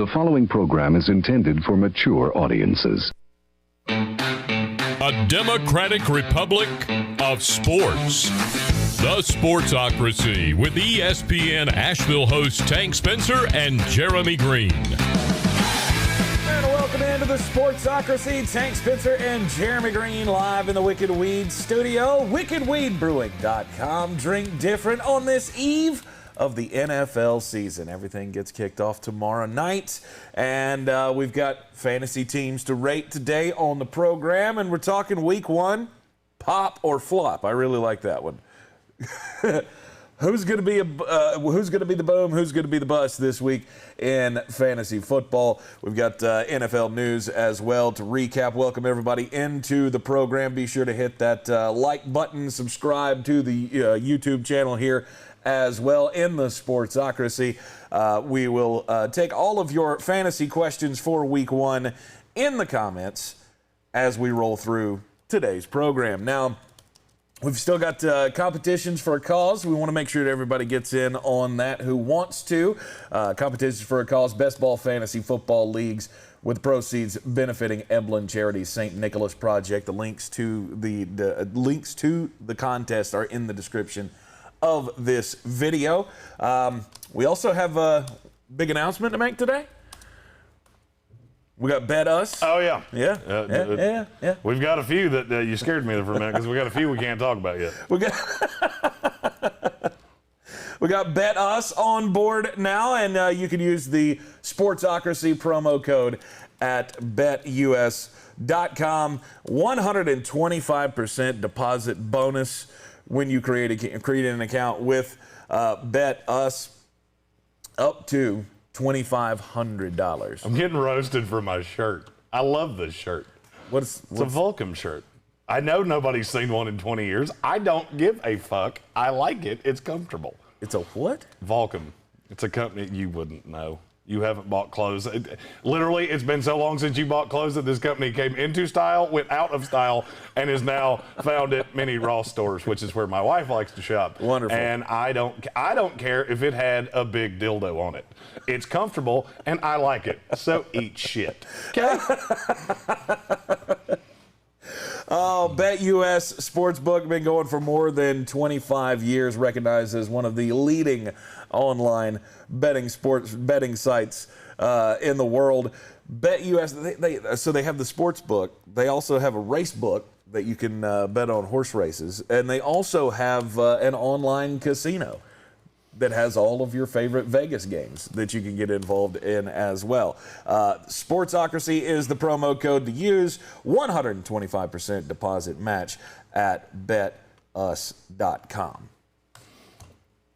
The following program is intended for mature audiences. A democratic republic of sports. The Sportsocracy with ESPN Asheville hosts Tank Spencer and Jeremy Greene. And welcome into the Sportsocracy. Tank Spencer and Jeremy Greene live in the Wicked Weed studio. WickedWeedBrewing.com. Drink different on this eve of the NFL season. Everything gets kicked off tomorrow night, and we've got fantasy teams to rate today on the program, and we're talking week one, pop or flop. I really like that one. Who's going to be the boom? Who's going to be the bust this week in fantasy football? We've got NFL news as well to recap. Welcome everybody into the program. Be sure to hit that like button, subscribe to the YouTube channel here as well in the Sportsocracy. We will take all of your fantasy questions for week one in the comments as we roll through today's program. Now, we've still got competitions for a cause. We want to make sure that everybody gets in on that who wants to. Competitions for a cause, best ball fantasy football leagues with proceeds benefiting Emblem Charities St. Nicholas Project. The links to the contest are in the description of this video. We also have a big announcement to make today. We got Bet Us. Oh, yeah. Yeah. We've got a few that you scared me there for a minute because we got a few we can't talk about yet. We got Bet Us on board now, and you can use the Sportsocracy promo code at betus.com. 125% deposit bonus when you create an account with Bet Us, up to $2,500. I'm getting roasted for my shirt. I love this shirt. It's a Vulcan shirt. I know nobody's seen one in 20 years. I don't give a fuck. I like it. It's comfortable. It's a what? Vulcan. It's a company you wouldn't know. You haven't bought clothes. Literally, it's been so long since you bought clothes that this company came into style, went out of style, and is now found at many Ross stores, which is where my wife likes to shop. Wonderful. And I don't care if it had a big dildo on it. It's comfortable, and I like it. So eat shit. Okay? Oh, BetUS Sportsbook, been going for more than 25 years, recognized as one of the leading online sports betting sites in the world. BetUS, so they have the sports book. They also have a race book that you can bet on horse races, and they also have an online casino that has all of your favorite Vegas games that you can get involved in as well. Sportsocracy is the promo code to use. 125% deposit match at betus.com.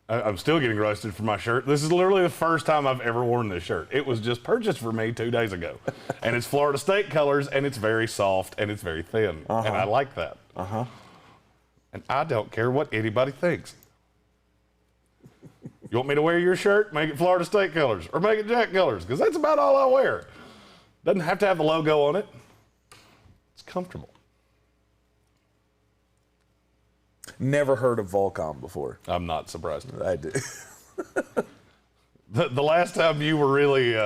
I'm still getting roasted for my shirt. This is literally the first time I've ever worn this shirt. It was just purchased for me 2 days ago. And it's Florida State colors, and it's very soft, and it's very thin. And I like that. And I don't care what anybody thinks. You want me to wear your shirt? Make it Florida State colors, or make it Jack colors, because that's about all I wear. Doesn't have to have the logo on it. It's comfortable. Never heard of Volcom before. I'm not surprised. I do. The last time you were really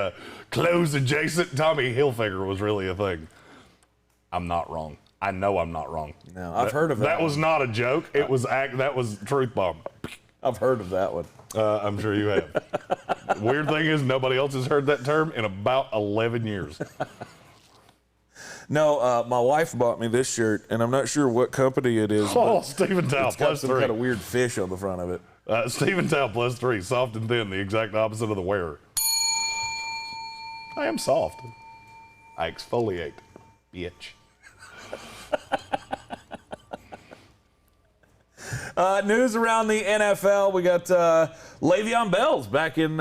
close adjacent, Tommy Hilfiger was really a thing. I'm not wrong. I know I'm not wrong. No, I've heard of that. That was not a joke. That was truth bomb. I've heard of that one. I'm sure you have. Weird thing is nobody else has heard that term in about 11 years. No, my wife bought me this shirt, and I'm not sure what company it is. Oh, Steven Towel it's got plus some 3. kind of weird fish on the front of it. Steven Towel plus 3, soft and thin, the exact opposite of the wearer. I am soft. I exfoliate, bitch. News around the NFL. We got Le'Veon Bell's back in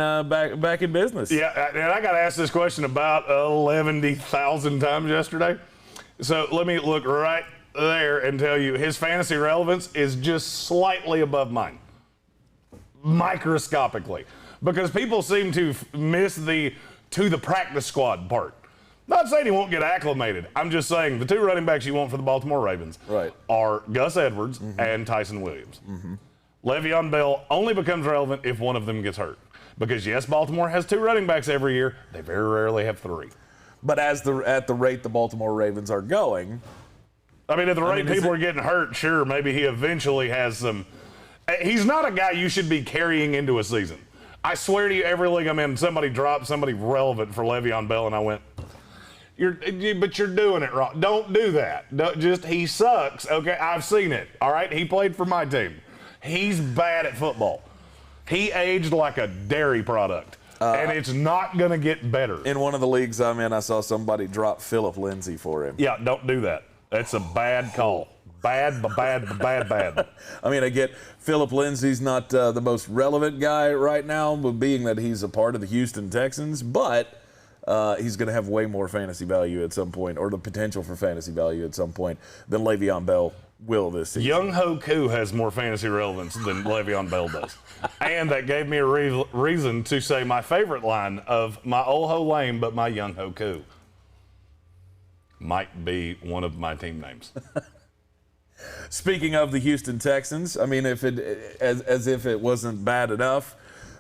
business. Yeah, and I got asked this question about 11,000 times yesterday. So let me look right there and tell you his fantasy relevance is just slightly above mine, microscopically, because people seem to miss the practice squad part. Not saying he won't get acclimated. I'm just saying the 2 running backs you want for the Baltimore Ravens are Gus Edwards and Tyson Williams. Le'Veon Bell only becomes relevant if one of them gets hurt. Because, yes, Baltimore has 2 running backs every year. They very rarely have 3. But at the rate the Baltimore Ravens are going, I mean, at the rate people are getting hurt, sure, maybe he eventually has some. He's not a guy you should be carrying into a season. I swear to you, every league I'm in, somebody dropped somebody relevant for Le'Veon Bell, and I went, but you're doing it wrong. Don't do that. He sucks. Okay, I've seen it. All right, he played for my team. He's bad at football. He aged like a dairy product, and it's not going to get better. In one of the leagues I'm in, I saw somebody drop Philip Lindsay for him. Yeah, don't do that. That's a bad call. Bad. I mean, I get Philip Lindsay's not the most relevant guy right now, but being that he's a part of the Houston Texans, but he's going to have way more fantasy value at some point, or the potential for fantasy value at some point, than Le'Veon Bell will this season. Young Ho Koo has more fantasy relevance than Le'Veon Bell does. And that gave me a reason to say my favorite line of my old ho lame, but my young Ho Koo might be one of my team names. Speaking of the Houston Texans, I mean, as if it wasn't bad enough,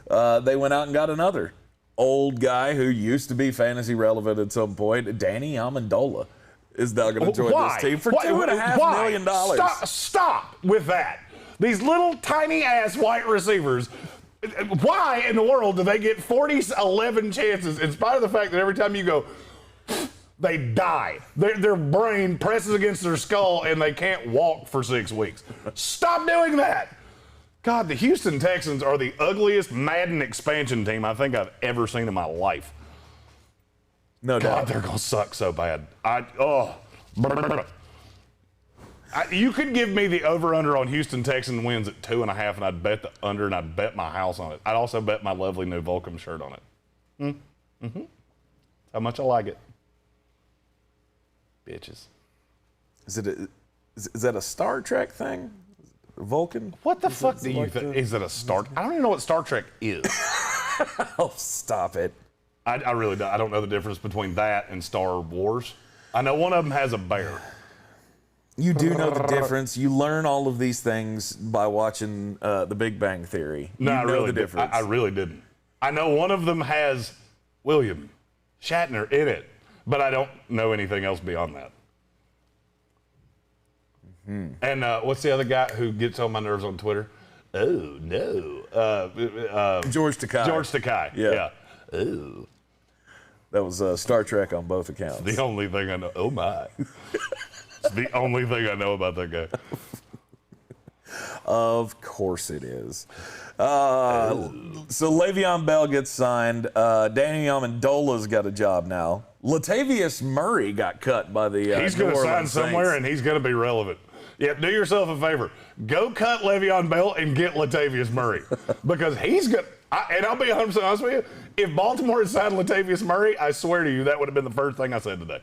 they went out and got another old guy who used to be fantasy relevant at some point. Danny Amendola is now going to join this team for $2.5 million. Stop with that. These little tiny ass white receivers. Why in the world do they get 40-11 chances in spite of the fact that every time you go, they die. Their brain presses against their skull and they can't walk for 6 weeks. Stop doing that. God, the Houston Texans are the ugliest Madden expansion team I think I've ever seen in my life. No doubt. God, they're going to suck so bad. You could give me the over-under on Houston Texans wins at 2.5, and I'd bet the under, and I'd bet my house on it. I'd also bet my lovely new Volcom shirt on it. Mm-hmm. How much I like it. Bitches. Is that a Star Trek thing? Vulcan? What the fuck do you think? Is it a Star? I don't even know what Star Trek is. Oh, stop it. I really don't. I don't know the difference between that and Star Wars. I know one of them has a bear. You do know the difference. You learn all of these things by watching The Big Bang Theory. No, I really the difference. I really didn't. I know one of them has William Shatner in it, but I don't know anything else beyond that. Mm-hmm. And what's the other guy who gets on my nerves on Twitter? Oh, no. George Takei. George Takei. Yeah. Oh. That was Star Trek on both accounts. It's the only thing I know. Oh, my. It's the only thing I know about that guy. Of course it is. So Le'Veon Bell gets signed. Danny Amendola's got a job now. Latavius Murray got cut by the He's going to sign somewhere, and he's going to be relevant. Yeah, do yourself a favor. Go cut Le'Veon Bell and get Latavius Murray. Because he's good. And I'll be 100% honest with you. If Baltimore had signed Latavius Murray, I swear to you, that would have been the first thing I said today.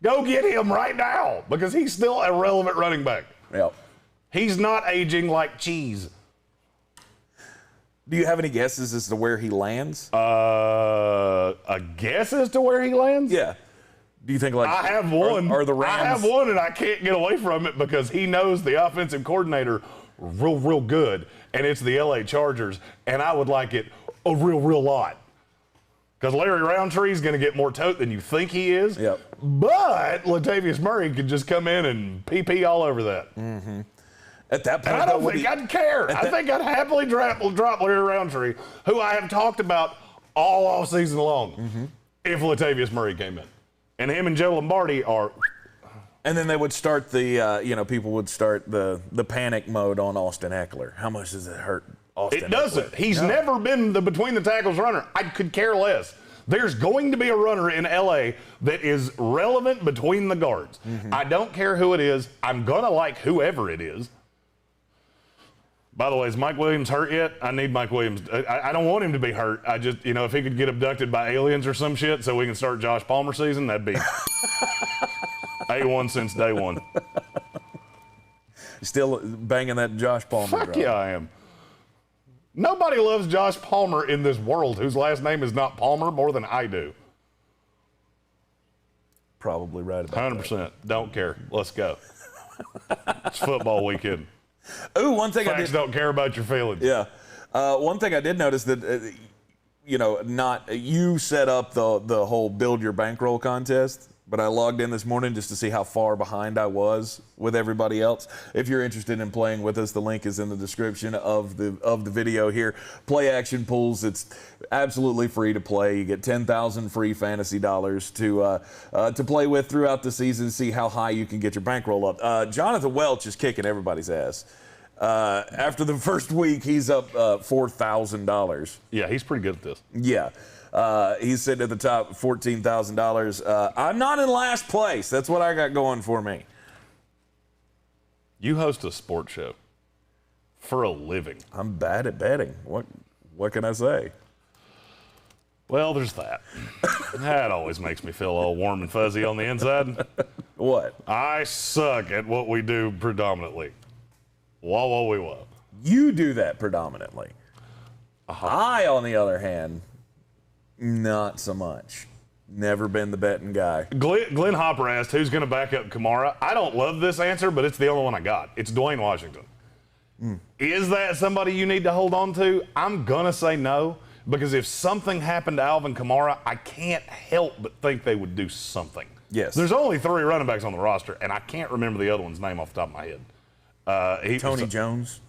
Go get him right now, because he's still a relevant running back. Yep. He's not aging like cheese. Do you have any guesses as to where he lands? A guess as to where he lands? Yeah. Do you think, like, I have one. Are the Rams? I have one, and I can't get away from it because he knows the offensive coordinator real good, and it's the LA Chargers, and I would like it a real lot. Because Larry Roundtree's going to get more tote than you think he is. Yep. But Latavius Murray could just come in and pee all over that. Mm-hmm. At that point, and I don't think I'd care. I think I'd happily drop Larry Roundtree, who I have talked about all offseason long, if Latavius Murray came in. And him and Joe Lombardi are... And then they would start people would start the panic mode on Austin Eckler. How much does it hurt Austin It doesn't. Eckler? He's never been the between the tackles runner. I could care less. There's going to be a runner in LA that is relevant between the guards. I don't care who it is. I'm going to like whoever it is. By the way, is Mike Williams hurt yet? I need Mike Williams. I don't want him to be hurt. I just, if he could get abducted by aliens or some shit so we can start Josh Palmer season, that'd be A1 since day one. Still banging that Josh Palmer Fuck drum. Yeah, I am. Nobody loves Josh Palmer in this world whose last name is not Palmer more than I do. Probably right about 100%. that. Don't care. Let's go. It's football weekend. Ooh, one thing Facts don't care about your feelings. Yeah. One thing I did notice that you set up the whole build your bankroll contest, but I logged in this morning just to see how far behind I was with everybody else. If you're interested in playing with us, the link is in the description of the video here. Play action pools. It's absolutely free to play. You get 10,000 free fantasy dollars to play with throughout the season. See how high you can get your bankroll up. Jonathan Welch is kicking everybody's ass. After the first week, he's up $4,000. Yeah, he's pretty good at this. Yeah. He's sitting at the top, $14,000. I'm not in last place. That's what I got going for me. You host a sports show for a living. I'm bad at betting. What can I say? Well, there's that. That always makes me feel a little warm and fuzzy on the inside. What? I suck at what we do predominantly. Whoa. You do that predominantly. I, on the other hand, not so much. Never been the betting guy. Glenn Hopper asked who's going to back up Kamara. I don't love this answer, but it's the only one I got. It's Dwayne Washington. Is that somebody you need to hold on to? I'm going to say no, because if something happened to Alvin Kamara, I can't help but think they would do something. Yes. There's only 3 running backs on the roster, and I can't remember the other one's name off the top of my head. Tony Jones?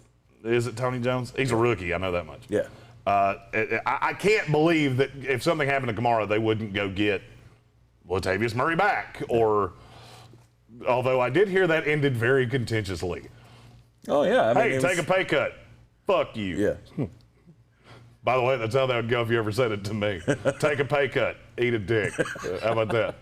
Is it Tony Jones? He's a rookie. I know that much. Yeah. I can't believe that if something happened to Kamara, they wouldn't go get Latavius Murray back. Although I did hear that ended very contentiously. Oh, yeah. Hey, take a pay cut. Fuck you. Yeah. By the way, that's how that would go if you ever said it to me. Take a pay cut. Eat a dick. How about that?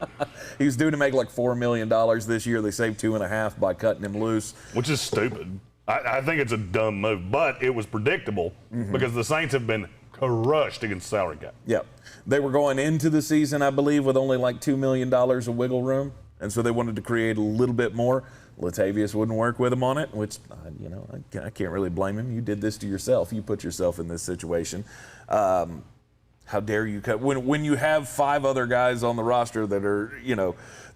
He was due to make like $4 million this year. They saved $2.5 million by cutting him loose. Which is stupid. I think it's a dumb move, but it was predictable because the Saints have been crushed against the salary cap. Yep. They were going into the season, I believe, with only like $2 million of wiggle room, and so they wanted to create a little bit more. Latavius wouldn't work with him on it, which, I can't really blame him. You did this to yourself. You put yourself in this situation. How dare you cut? When you have 5 other guys on the roster that are,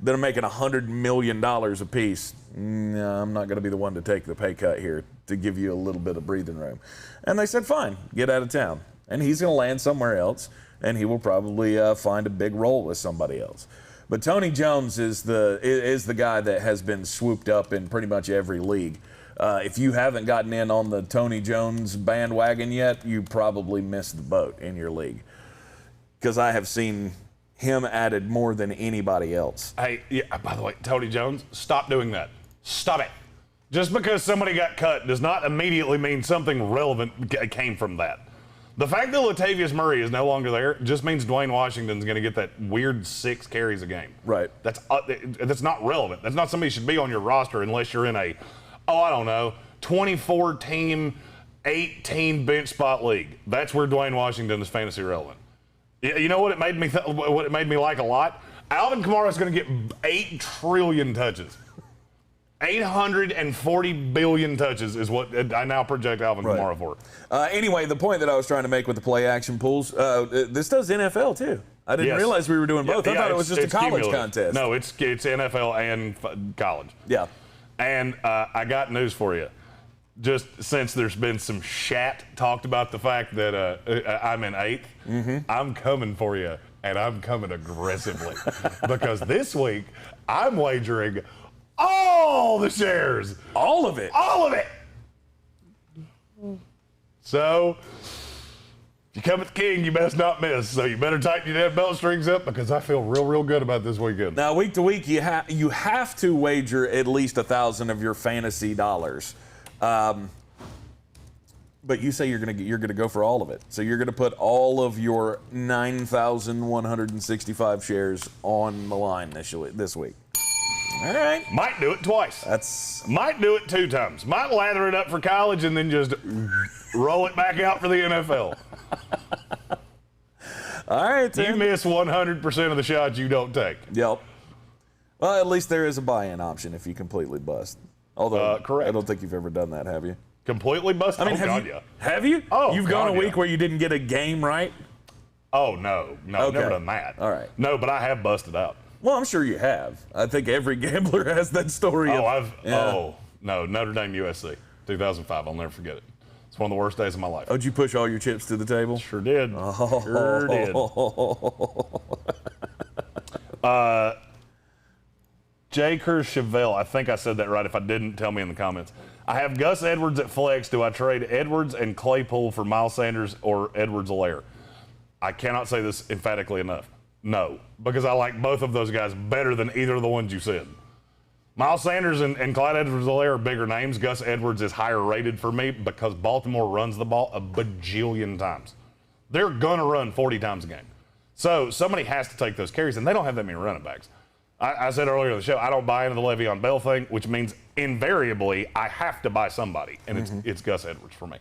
that are making $100 million apiece, no, I'm not going to be the one to take the pay cut here to give you a little bit of breathing room. And they said, fine, get out of town. And he's going to land somewhere else, and he will probably find a big role with somebody else. But Tony Jones is the guy that has been swooped up in pretty much every league. If you haven't gotten in on the Tony Jones bandwagon yet, you probably missed the boat in your league. Because I have seen him added more than anybody else. Hey, yeah, by the way, Tony Jones, stop doing that. Stop it. Just because somebody got cut does not immediately mean something relevant came from that. The fact that Latavius Murray is no longer there just means Dwayne Washington's going to get that weird 6 carries a game. Right. That's not relevant. That's not somebody who should be on your roster unless you're in a, 24-team, 18 bench spot league. That's where Dwayne Washington is fantasy relevant. You know what it made me what it made me like a lot? Alvin Kamara is going to get 8 trillion touches. 840 billion touches is what I now project Alvin Kamara for. Anyway, the point that I was trying to make with the play action pools, this does NFL too. I didn't realize we were doing both. I thought it was just a college contest. No, it's NFL and college. Yeah. And I got news for you. Just since there's been some shat talked about the fact that I'm in 8th, I'm coming for you, and I'm coming aggressively. Because this week, I'm wagering all the shares. All of it? All of it! So, if you come at the king, you best not miss. So you better tighten your damn belt strings up because I feel real good about this weekend. Now, week to week, you have to wager at least 1,000 of your fantasy dollars. But you say you're gonna go for all of it. So you're gonna put all of your 9,165 shares on the line this week. All right. Might do it twice. Might do it 2 times. Might lather it up for college and then just roll it back out for the NFL. All right, Tim. You miss 100% of the shots you don't take. Yep. Well, at least there is a buy-in option if you completely bust. Although, correct. I don't think you've ever done that, have you? Completely busted? I mean, have you? Oh, you've gone a week where you didn't get a game right? Oh, no, Okay. never done that. All right. No, but I have busted out. Well, I'm sure you have. I think every gambler has that story. No, Notre Dame USC, 2005. I'll never forget it. It's It's one of the worst days of my life. Oh, did you push all your chips to the table? Sure did. Oh. Sure did. J. Chevelle, I think I said that right. If I didn't, tell me in the comments. I have Gus Edwards at flex. Do I trade Edwards and Claypool for Miles Sanders or Edwards-Helaire? I cannot say this emphatically enough. No, because I like both of those guys better than either of the ones you said. Miles Sanders and Clyde Edwards-Helaire are bigger names. Gus Edwards is higher rated for me because Baltimore runs the ball a bajillion times. They're going to run 40 times a game. So somebody has to take those carries, and they don't have that many running backs. I said earlier in the show, I don't buy into the Le'Veon Bell thing, which means invariably I have to buy somebody, and it's Gus Edwards for me.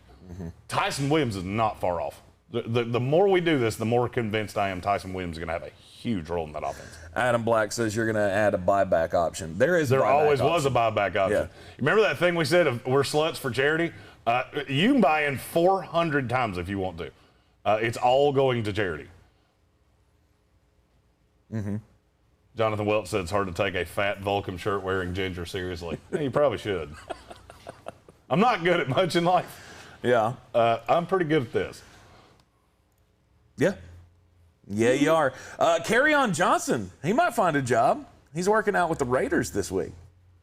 Tyson Williams is not far off. The more we do this, the more convinced I am Tyson Williams is going to have a huge role in that offense. Adam Black says you're going to add a buyback option. There always was a buyback option. Yeah. Remember that thing we said of we're sluts for charity? You can buy in 400 times if you want to. It's all going to charity. Jonathan Welch said it's hard to take a fat Vulcan shirt wearing ginger seriously. Yeah, you probably should. I'm not good at much in life. Yeah. I'm pretty good at this. Yeah. Yeah, you are. Kerryon Johnson, he might find a job. He's working out with the Raiders this week.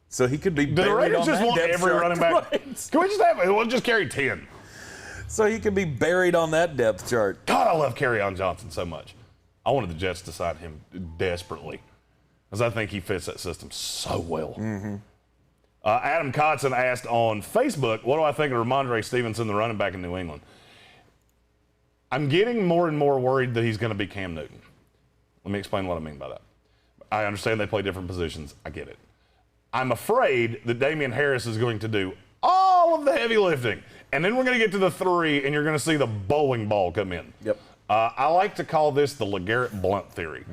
So he could be buried on that depth chart. Do the Raiders just want every running back? Right. Can we just have it? We'll just carry 10. So he could be buried on that depth chart. God, I love Kerryon Johnson so much. I wanted the Jets to sign him desperately because I think he fits that system so well. Adam Kotson asked on Facebook, what do I think of Ramondre Stevenson, the running back in New England? I'm getting more and more worried that he's going to be Cam Newton. Let me explain what I mean by that. I understand they play different positions. I get it. I'm afraid that Damian Harris is going to do all of the heavy lifting, and then we're going to get to the 3, and you're going to see the bowling ball come in. Yep. I like to call this the LeGarrette Blount theory.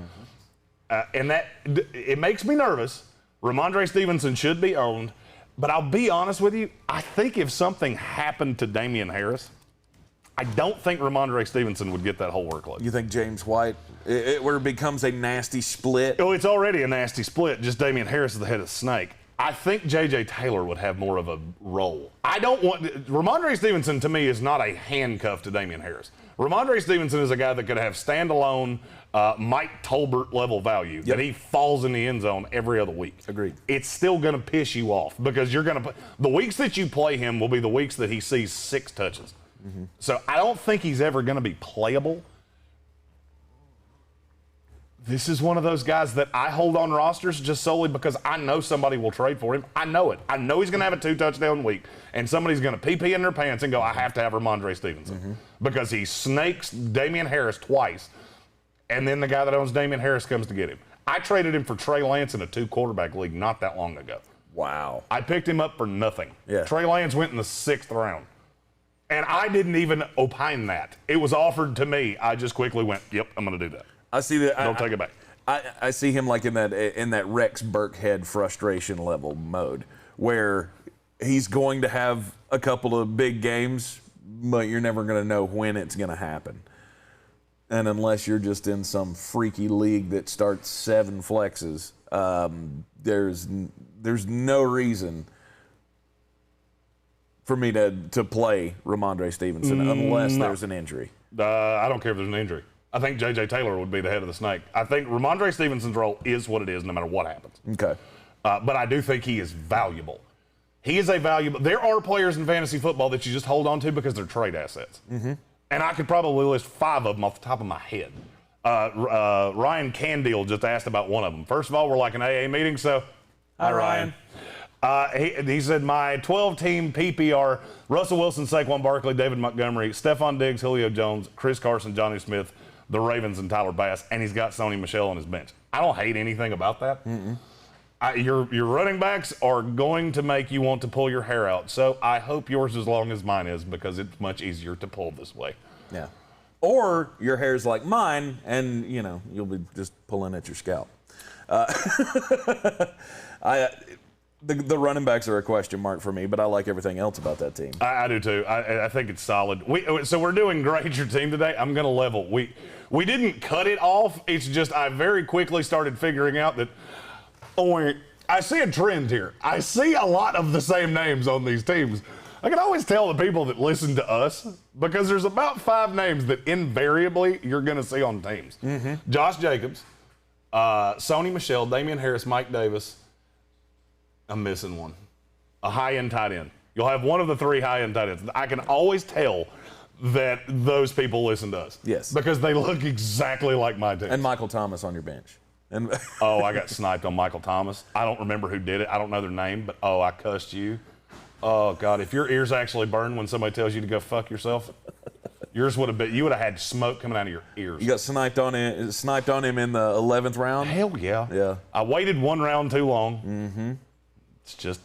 And that it makes me nervous. Ramondre Stevenson should be owned. But I'll be honest with you, I think if something happened to Damian Harris, I don't think Ramondre Stevenson would get that whole workload. You think James White, where it becomes a nasty split? Oh, it's already a nasty split. Just Damian Harris is the head of the snake. I think J.J. Taylor would have more of a role. Ramondre Stevenson, to me, is not a handcuff to Damian Harris. Ramondre Stevenson is a guy that could have standalone Mike Tolbert level value, that he falls in the end zone every other week. Agreed. It's still going to piss you off because the weeks that you play him will be the weeks that he sees 6 touches. So I don't think he's ever going to be playable. This is one of those guys that I hold on rosters just solely because I know somebody will trade for him. I know it. I know he's going to have a 2-touchdown week, and somebody's going to pee in their pants and go, I have to have Ramondre Stevenson because he snakes Damian Harris twice, and then the guy that owns Damian Harris comes to get him. I traded him for Trey Lance in a 2-quarterback league not that long ago. Wow. I picked him up for nothing. Yeah. Trey Lance went in the 6th round. And I didn't even opine that. It was offered to me. I just quickly went, yep, I'm going to do that. I see that. Don't take it back. I see him like in that Rex Burkhead frustration level mode where he's going to have a couple of big games, but you're never going to know when it's going to happen. And unless you're just in some freaky league that starts 7 flexes, there's no reason for me to play Ramondre Stevenson unless there's an injury. I don't care if there's an injury. I think J.J. Taylor would be the head of the snake. I think Ramondre Stevenson's role is what it is no matter what happens. Okay. But I do think he is valuable. He is a valuable – there are players in fantasy football that you just hold on to because they're trade assets. And I could probably list 5 of them off the top of my head. Ryan Candiel just asked about one of them. First of all, we're like an AA meeting, so – Hi, Ryan. He said, my 12-team PPR, Russell Wilson, Saquon Barkley, David Montgomery, Stephon Diggs, Julio Jones, Chris Carson, Johnny Smith, the Ravens, and Tyler Bass, and he's got Sony Michel on his bench. I don't hate anything about that. Your running backs are going to make you want to pull your hair out, so I hope yours is as long as mine is because it's much easier to pull this way. Yeah. Or your hair's like mine, and, you'll be just pulling at your scalp. The running backs are a question mark for me, but I like everything else about that team. I do too. I think it's solid. So we're doing grade your team today. I'm going to level. We didn't cut it off. It's just I very quickly started figuring out that I see a trend here. I see a lot of the same names on these teams. I can always tell the people that listen to us because there's about 5 names that invariably you're going to see on teams. Josh Jacobs, Sony Michel, Damian Harris, Mike Davis. I'm missing one. A high-end tight end. You'll have one of the 3 high-end tight ends. I can always tell that those people listen to us. Yes. Because they look exactly like my team. And Michael Thomas on your bench. And Oh, I got sniped on Michael Thomas. I don't remember who did it. I don't know their name, but I cussed you. Oh, God, if your ears actually burn when somebody tells you to go fuck yourself, yours would have been, you would have had smoke coming out of your ears. You got sniped on him in the 11th round? Hell yeah. Yeah. I waited 1 round too long. It's just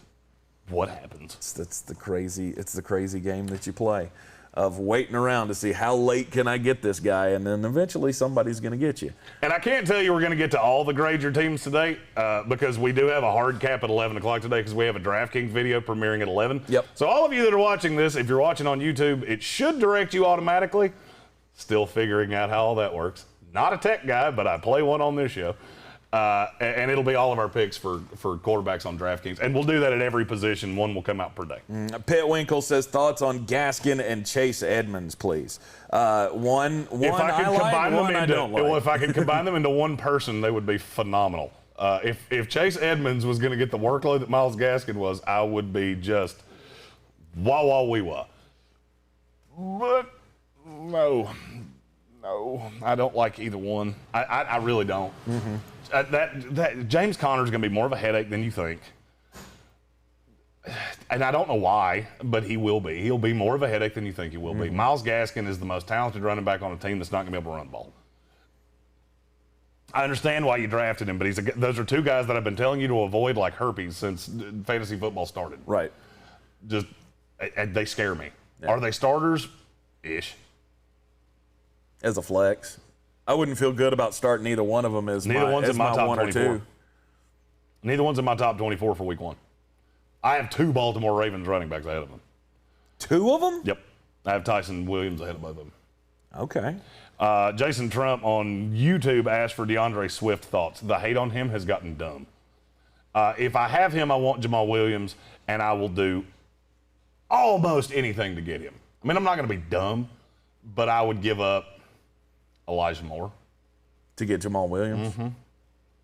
what happens. It's the crazy game that you play of waiting around to see how late can I get this guy, and then eventually somebody's going to get you. And I can't tell you we're going to get to all the grade your teams today because we do have a hard cap at 11 o'clock today because we have a DraftKings video premiering at 11. Yep. So all of you that are watching this, if you're watching on YouTube, it should direct you automatically. Still figuring out how all that works. Not a tech guy, but I play one on this show. And it'll be all of our picks for quarterbacks on DraftKings. And we'll do that at every position. One will come out per day. Pitwinkle says, thoughts on Gaskin and Chase Edmonds, please. One if I could I like, combine one them I don't like. Well, if I could combine them into one person, they would be phenomenal. If Chase Edmonds was going to get the workload that Myles Gaskin was, I would be just wah-wah-wee-wah. But no, I don't like either one. I really don't. That James Conner's going to be more of a headache than you think. And I don't know why, but he will be. He'll be more of a headache than you think he will be. Myles Gaskin is the most talented running back on a team that's not going to be able to run the ball. I understand why you drafted him, but those are 2 guys that I've been telling you to avoid like herpes since fantasy football started. Right. Just, they scare me. Yeah. Are they starters? Ish. As a flex. I wouldn't feel good about starting either one of them as Neither one's in my top 1 or 24. 2. Neither one's in my top 24 for week 1. I have 2 Baltimore Ravens running backs ahead of them. 2 of them? Yep. I have Tyson Williams ahead of both of them. Okay. Jason Trump on YouTube asked for Deandre Swift thoughts. The hate on him has gotten dumb. If I have him, I want Jamal Williams, and I will do almost anything to get him. I mean, I'm not going to be dumb, but I would give up Elijah Moore. To get Jamal Williams?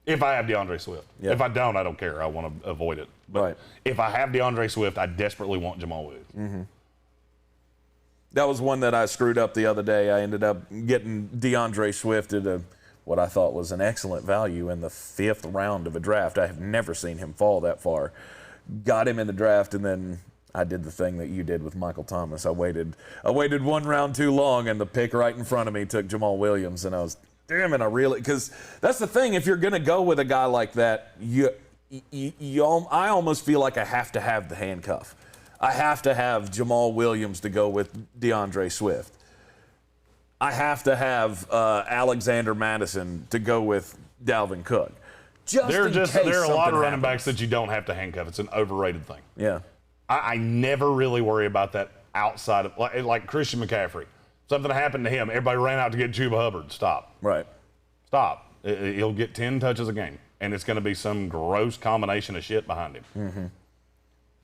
If I have DeAndre Swift. Yep. If I don't, I don't care. I want to avoid it. But Right. if I have DeAndre Swift, I desperately want Jamal Williams. That was one that I screwed up the other day. I ended up getting DeAndre Swift at what I thought was an excellent value in the 5th round of a draft. I have never seen him fall that far. Got him in the draft, and then I did the thing that you did with Michael Thomas. I waited 1 round too long, and the pick right in front of me took Jamal Williams, and I was, damn it, because that's the thing. If you're going to go with a guy like that, I almost feel like I have to have the handcuff. I have to have Jamal Williams to go with DeAndre Swift. I have to have Alexander Madison to go with Dalvin Cook. There are a lot of running backs that you don't have to handcuff. It's an overrated thing. Yeah. I never really worry about that outside of, like Christian McCaffrey. Something happened to him. Everybody ran out to get Chuba Hubbard. Stop. Right. Stop. He'll get 10 touches a game, and it's going to be some gross combination of shit behind him.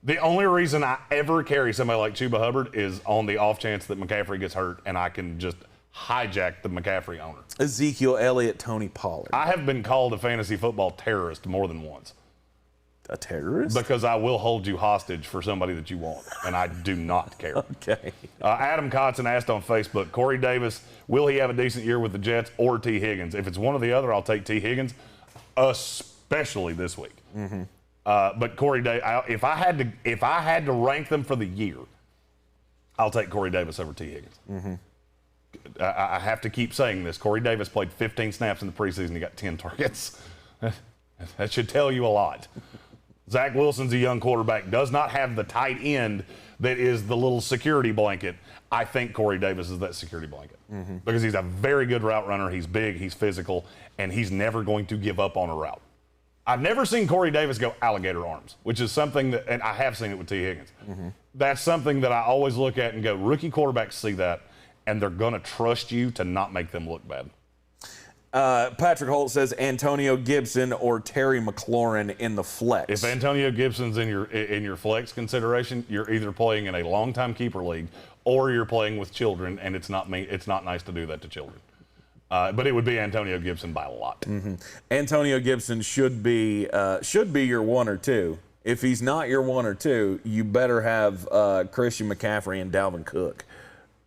The only reason I ever carry somebody like Chuba Hubbard is on the off chance that McCaffrey gets hurt, and I can just hijack the McCaffrey owner. Ezekiel Elliott, Tony Pollard. I have been called a fantasy football terrorist more than once. A terrorist? Because I will hold you hostage for somebody that you want, and I do not care. Okay. Adam Kotzen asked on Facebook, Corey Davis, will he have a decent year with the Jets or T. Higgins? If it's one or the other, I'll take T. Higgins, especially this week. But Corey Davis, if I had to rank them for the year, I'll take Corey Davis over T. Higgins. I have to keep saying this. Corey Davis played 15 snaps in the preseason. He got 10 targets. That should tell you a lot. Zach Wilson's a young quarterback, does not have the tight end that is the little security blanket. I think Corey Davis is that security blanket because he's a very good route runner. He's big, he's physical, and he's never going to give up on a route. I've never seen Corey Davis go alligator arms, which is something that, and I have seen it with T. Higgins. That's something that I always look at and go, rookie quarterbacks see that, and they're going to trust you to not make them look bad. Patrick Holt says Antonio Gibson or Terry McLaurin in the flex. If Antonio Gibson's in your flex consideration, you're either playing in a long-time keeper league or you're playing with children, and it's not nice to do that to children. But it would be Antonio Gibson by a lot. Mm-hmm. Antonio Gibson should be your 1 or 2. If he's not your 1 or 2, you better have Christian McCaffrey and Dalvin Cook.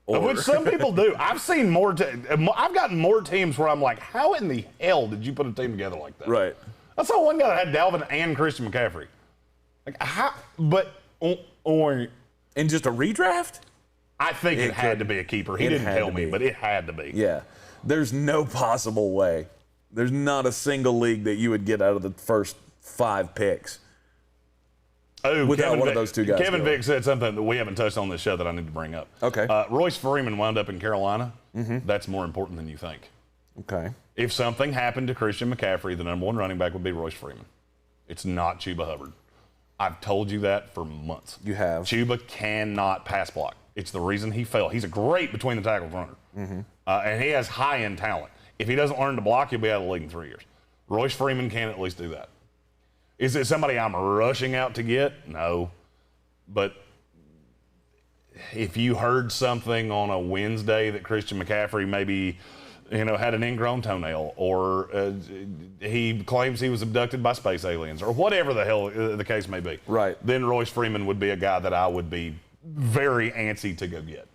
Which some people do. I've seen more. I've gotten more teams where I'm like, how in the hell did you put a team together like that? Right. I saw one guy that had Dalvin and Christian McCaffrey. Like how? But or in just a redraft? I think it had to be a keeper. He didn't tell me, but it had to be. Yeah. There's no possible way. There's not a single league that you would get out of the first 5 picks. Oh, without one of those two guys. Kevin Vick said something that we haven't touched on this show that I need to bring up. Okay. Royce Freeman wound up in Carolina. Mm-hmm. That's more important than you think. Okay. If something happened to Christian McCaffrey, the number 1 running back would be Royce Freeman. It's not Chuba Hubbard. I've told you that for months. You have. Chuba cannot pass block. It's the reason he fell. He's a great between the tackles runner. Mm-hmm. And he has high-end talent. If he doesn't learn to block, he'll be out of the league in 3 years. Royce Freeman can at least do that. Is it somebody I'm rushing out to get? No. But if you heard something on a Wednesday that Christian McCaffrey maybe, had an ingrown toenail, or he claims he was abducted by space aliens, or whatever the hell the case may be, right? Then Royce Freeman would be a guy that I would be very antsy to go get.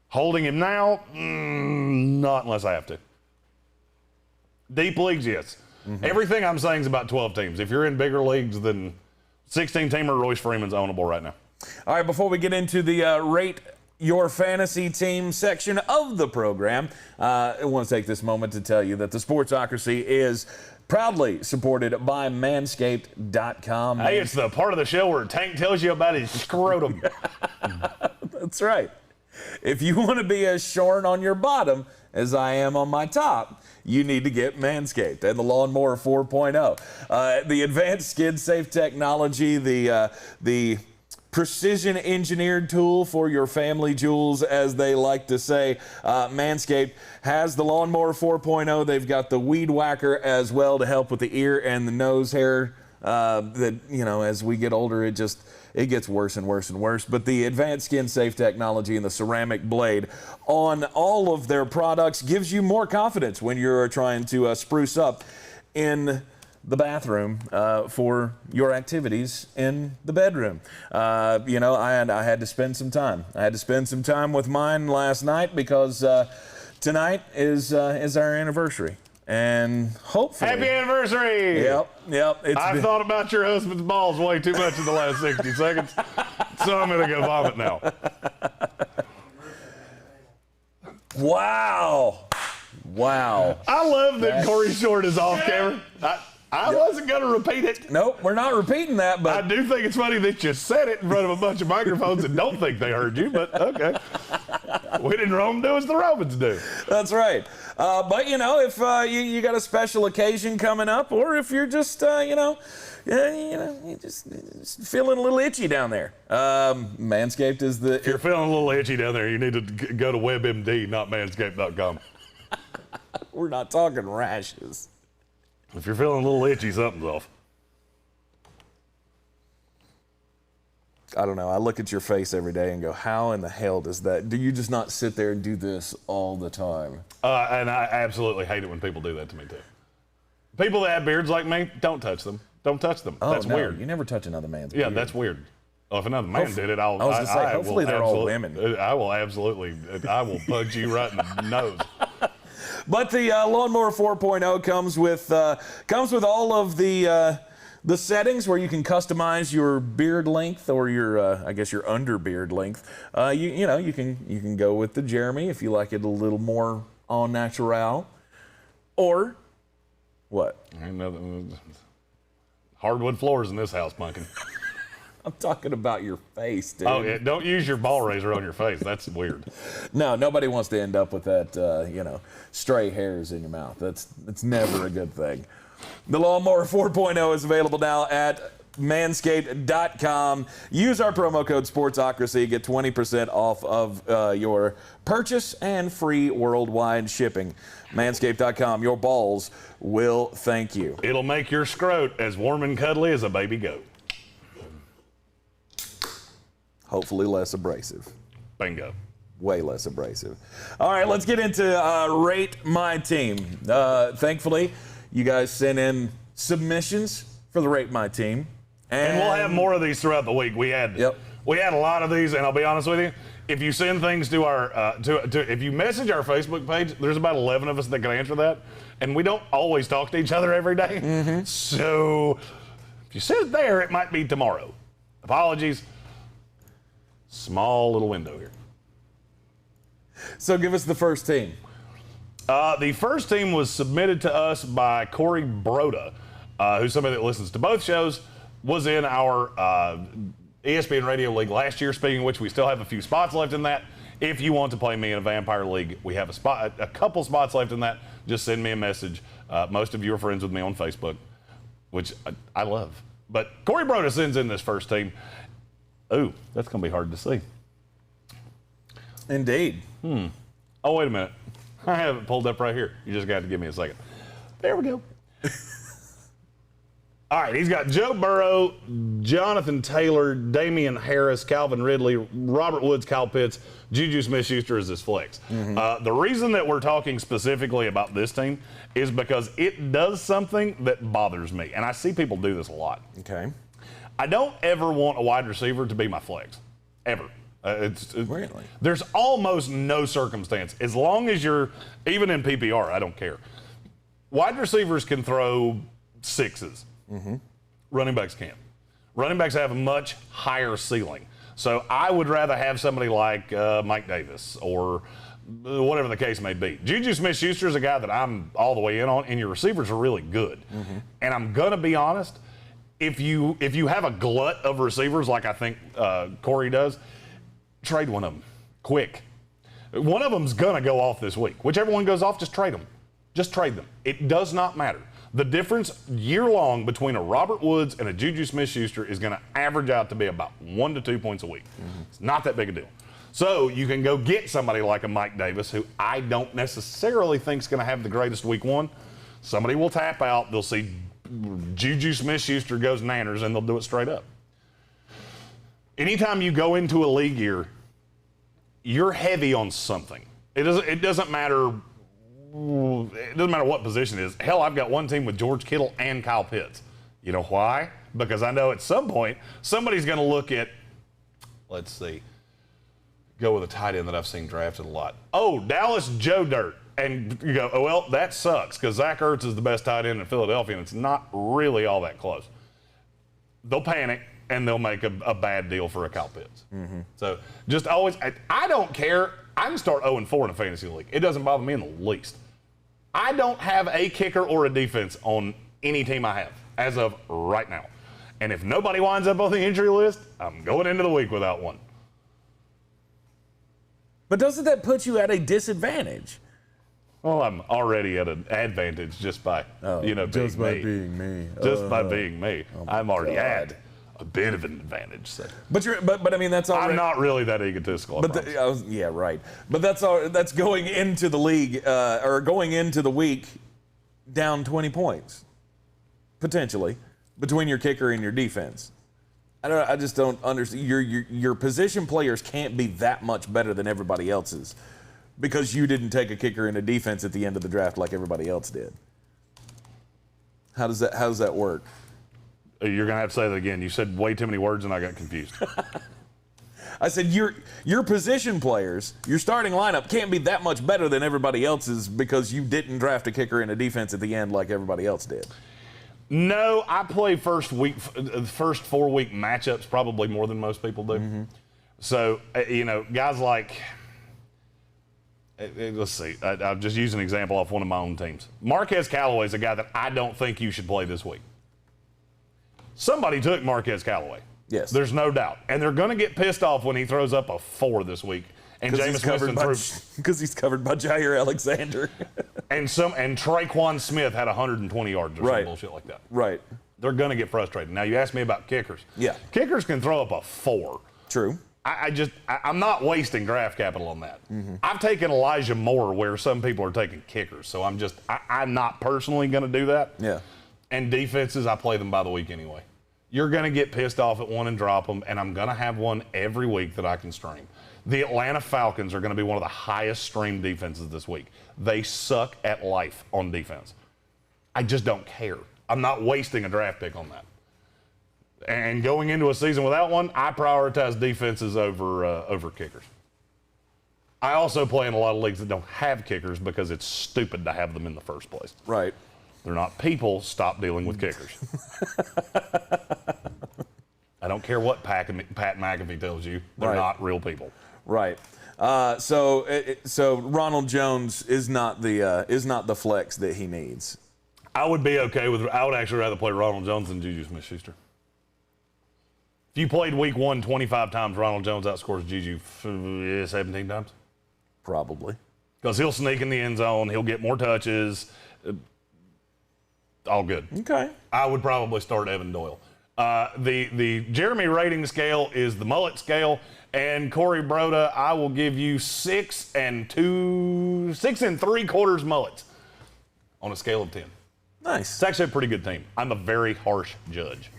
Holding him now, not unless I have to. Deep leagues, yes. Mm-hmm. Everything I'm saying is about 12 teams. If you're in bigger leagues than 16-teamer, Royce Freeman's ownable right now. All right, before we get into the rate your fantasy team section of the program, I want to take this moment to tell you that the Sportsocracy is proudly supported by Manscaped.com. Hey, it's the part of the show where Tank tells you about his scrotum. That's right. If you want to be as short on your bottom as I am on my top, you need to get Manscaped and the Lawnmower 4.0. The advanced skin-safe technology, the precision-engineered tool for your family jewels, as they like to say. Manscaped has the Lawnmower 4.0. They've got the Weed Whacker as well to help with the ear and the nose hair. That, as we get older, it gets worse and worse and worse. But the advanced skin-safe technology and the ceramic blade on all of their products gives you more confidence when you're trying to spruce up in the bathroom for your activities in the bedroom. I had to spend some time. I had to spend some time with mine last night because tonight is our anniversary. And hopefully... Happy anniversary! Yep. I've thought about your husband's balls way too much in the last 60 seconds, so I'm going to go vomit now. Wow. I love that Corey Short is off camera. I wasn't going to repeat it. Nope, we're not repeating that, but... I do think it's funny that you said it in front of a bunch of microphones and don't think they heard you, but okay. We didn't Rome do as the Romans do. That's right. But, if you got a special occasion coming up, or if you're just, you're just feeling a little itchy down there, Manscaped is the... If you're feeling a little itchy down there, you need to go to WebMD, not manscaped.com. We're not talking rashes. If you're feeling a little itchy, something's off. I don't know. I look at your face every day and go, how in the hell does that... Do you just not sit there and do this all the time? And I absolutely hate it when people do that to me, too. People that have beards like me, don't touch them. Don't touch them. That's weird. You never touch another man's beard. Yeah, that's weird. Well, if another man did it, hopefully they're all women. I will punch you right in the nose. But the Lawnmower 4.0 comes with all of the settings where you can customize your beard length or your under beard length. You can go with the Jeremy if you like it a little more au natural, or what? Hardwood floors in this house, Punkin. I'm talking about your face, dude. Oh, yeah, don't use your ball razor on your face. That's weird. No, nobody wants to end up with that, stray hairs in your mouth. That's never a good thing. The Lawnmower 4.0 is available now at Manscaped.com. Use our promo code Sportsocracy. Get 20% off of your purchase and free worldwide shipping. Manscaped.com. Your balls will thank you. It'll make your scrot as warm and cuddly as a baby goat. Hopefully less abrasive. Bingo. Way less abrasive. All right, let's get into Rate My Team. Thankfully, you guys sent in submissions for the Rate My Team. And we'll have more of these throughout the week. We had a lot of these, and I'll be honest with you, if you send things to our if you message our Facebook page, there's about 11 of us that can answer that, and we don't always talk to each other every day. Mm-hmm. So if you send it there, it might be tomorrow. Apologies. Small little window here. So give us the first team. The first team was submitted to us by Corey Broda, who's somebody that listens to both shows, was in our ESPN Radio League last year, speaking of which we still have a few spots left in that. If you want to play me in a Vampire League, we have a couple spots left in that. Just send me a message. Most of you are friends with me on Facebook, which I love. But Corey Broda sends in this first team. Ooh, that's going to be hard to see. Indeed. Oh, wait a minute. I have it pulled up right here. You just got to give me a second. There we go. All right, he's got Joe Burrow, Jonathan Taylor, Damian Harris, Calvin Ridley, Robert Woods, Kyle Pitts, Juju Smith-Schuster as his flex. Mm-hmm. The reason that we're talking specifically about this team is because it does something that bothers me, and I see people do this a lot. Okay. I don't ever want a wide receiver to be my flex, ever. Really? There's almost no circumstance. As long as you're, even in PPR, I don't care. Wide receivers can throw sixes. Mm-hmm. Running backs can't. Running backs have a much higher ceiling. So I would rather have somebody like Mike Davis or whatever the case may be. Juju Smith-Schuster is a guy that I'm all the way in on, and your receivers are really good. Mm-hmm. And I'm going to be honest, if you have a glut of receivers like I think Corey does, trade one of them quick. One of them's going to go off this week. Whichever one goes off, just trade them. Just trade them. It does not matter. The difference year-long between a Robert Woods and a Juju Smith-Schuster is going to average out to be about 1 to 2 points a week. Mm-hmm. It's not that big a deal. So you can go get somebody like a Mike Davis, who I don't necessarily think is going to have the greatest week one. Somebody will tap out. They'll see Juju Smith-Schuster goes nanners, and they'll do it straight up. Anytime you go into a league year, you're heavy on something. It doesn't matter. It doesn't matter what position it is. Hell, I've got one team with George Kittle and Kyle Pitts. You know why? Because I know at some point somebody's going to look at, let's see, go with a tight end that I've seen drafted a lot. Oh, Dallas Joe Dirt. And you go, oh, well, that sucks because Zach Ertz is the best tight end in Philadelphia, and it's not really all that close. They'll panic, and they'll make a bad deal for a Kyle Pitts. Mm-hmm. So just always, I don't care. I can start 0-4 in a fantasy league. It doesn't bother me in the least. I don't have a kicker or a defense on any team I have as of right now. And if nobody winds up on the injury list, I'm going into the week without one. But doesn't that put you at a disadvantage? Well, I'm already at an advantage just by, just by being me. Just by being me. I'm already at a bit of an advantage. So. But I mean, that's already. I'm not really that egotistical. Yeah, right. But that's going into the league or going into the week down 20 points potentially between your kicker and your defense. I just don't understand. Your position players can't be that much better than everybody else's because you didn't take a kicker and a defense at the end of the draft like everybody else did. How does that work? You're going to have to say that again. You said way too many words and I got confused. I said your position players, your starting lineup can't be that much better than everybody else's because you didn't draft a kicker and a defense at the end like everybody else did. No, I play first 4 week matchups probably more than most people do. Mm-hmm. So, guys like, let's see, I'll just use an example off one of my own teams. Marquez Callaway is a guy that I don't think you should play this week. Somebody took Marquez Callaway. Yes. There's no doubt. And they're going to get pissed off when he throws up a 4 this week. And Jameis Winston because he's covered by Jair Alexander. and Traquan Smith had 120 yards or some bullshit like that. Right. they're going to get frustrated. Now, you asked me about kickers. Yeah. Kickers can throw up a 4. True. I'm not wasting draft capital on that. I've taken Elijah Moore where some people are taking kickers, so I'm not personally going to do that. Yeah. And defenses, I play them by the week anyway. You're going to get pissed off at one and drop them, and I'm going to have one every week that I can stream. The Atlanta Falcons are going to be one of the highest streamed defenses this week. They suck at life on defense. I just don't care. I'm not wasting a draft pick on that. And going into a season without one, I prioritize defenses over kickers. I also play in a lot of leagues that don't have kickers because it's stupid to have them in the first place. Right. They're not people. Stop dealing with kickers. I don't care what Pat McAfee tells you. They're not real people. Right. So Ronald Jones is not the flex that he needs. I would be okay with. I would actually rather play Ronald Jones than Juju Smith-Schuster. If you played week 1 25 times, Ronald Jones outscores Juju 17 times. Probably. Because he'll sneak in the end zone. He'll get more touches. All good. Okay. I would probably start Evan Doyle. The Jeremy rating scale is the mullet scale. And Corey Broda, I will give you 6 3/4 mullets on a scale of 10. Nice. It's actually a pretty good team. I'm a very harsh judge.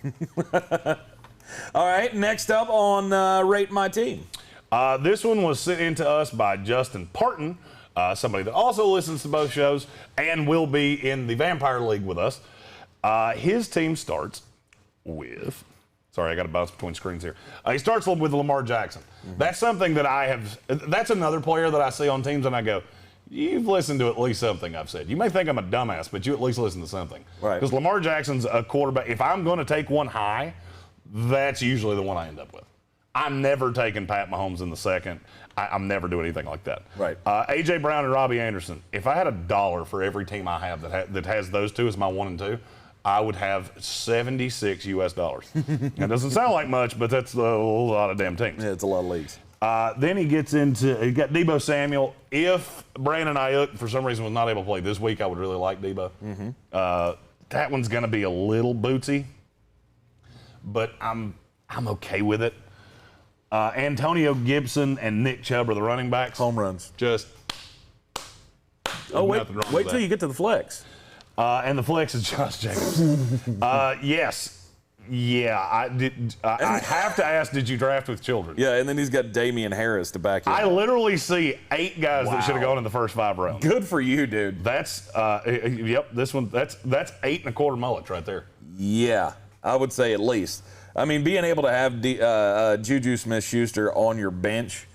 All right, next up on Rate My Team. This one was sent in to us by Justin Parton, somebody that also listens to both shows and will be in the Vampire League with us. His team starts with... Sorry, I got to bounce between screens here. He starts with Lamar Jackson. That's something that I have... That's another player that I see on teams and I go, you've listened to at least something I've said. You may think I'm a dumbass, but you at least listen to something. Right. Because Lamar Jackson's a quarterback. If I'm going to take one high, that's usually the one I end up with. I'm never taking Pat Mahomes in the second. I'm never doing anything like that. Right. A.J. Brown and Robbie Anderson. If I had $1 for every team I have that has those two as my 1 and 2, I would have $76 US. That doesn't sound like much, but that's a lot of damn teams. Yeah, it's a lot of leagues. Then he got Deebo Samuel. If Brandon Ayuk, for some reason, was not able to play this week, I would really like Deebo. That one's going to be a little bootsy, but I'm okay with it. Antonio Gibson and Nick Chubb are the running backs. Home runs. Just wait till you get to the flex. And the flex is Josh Jacobs. Yes. Yeah, I have to ask, did you draft with children? Yeah, and then he's got Damian Harris to back him. I literally see 8 guys that should have gone in the first 5 rounds. Good for you, dude. That's, yep, this one, that's 8 1/4 mullets right there. Yeah, I would say at least. I mean, being able to have Juju Smith-Schuster on your bench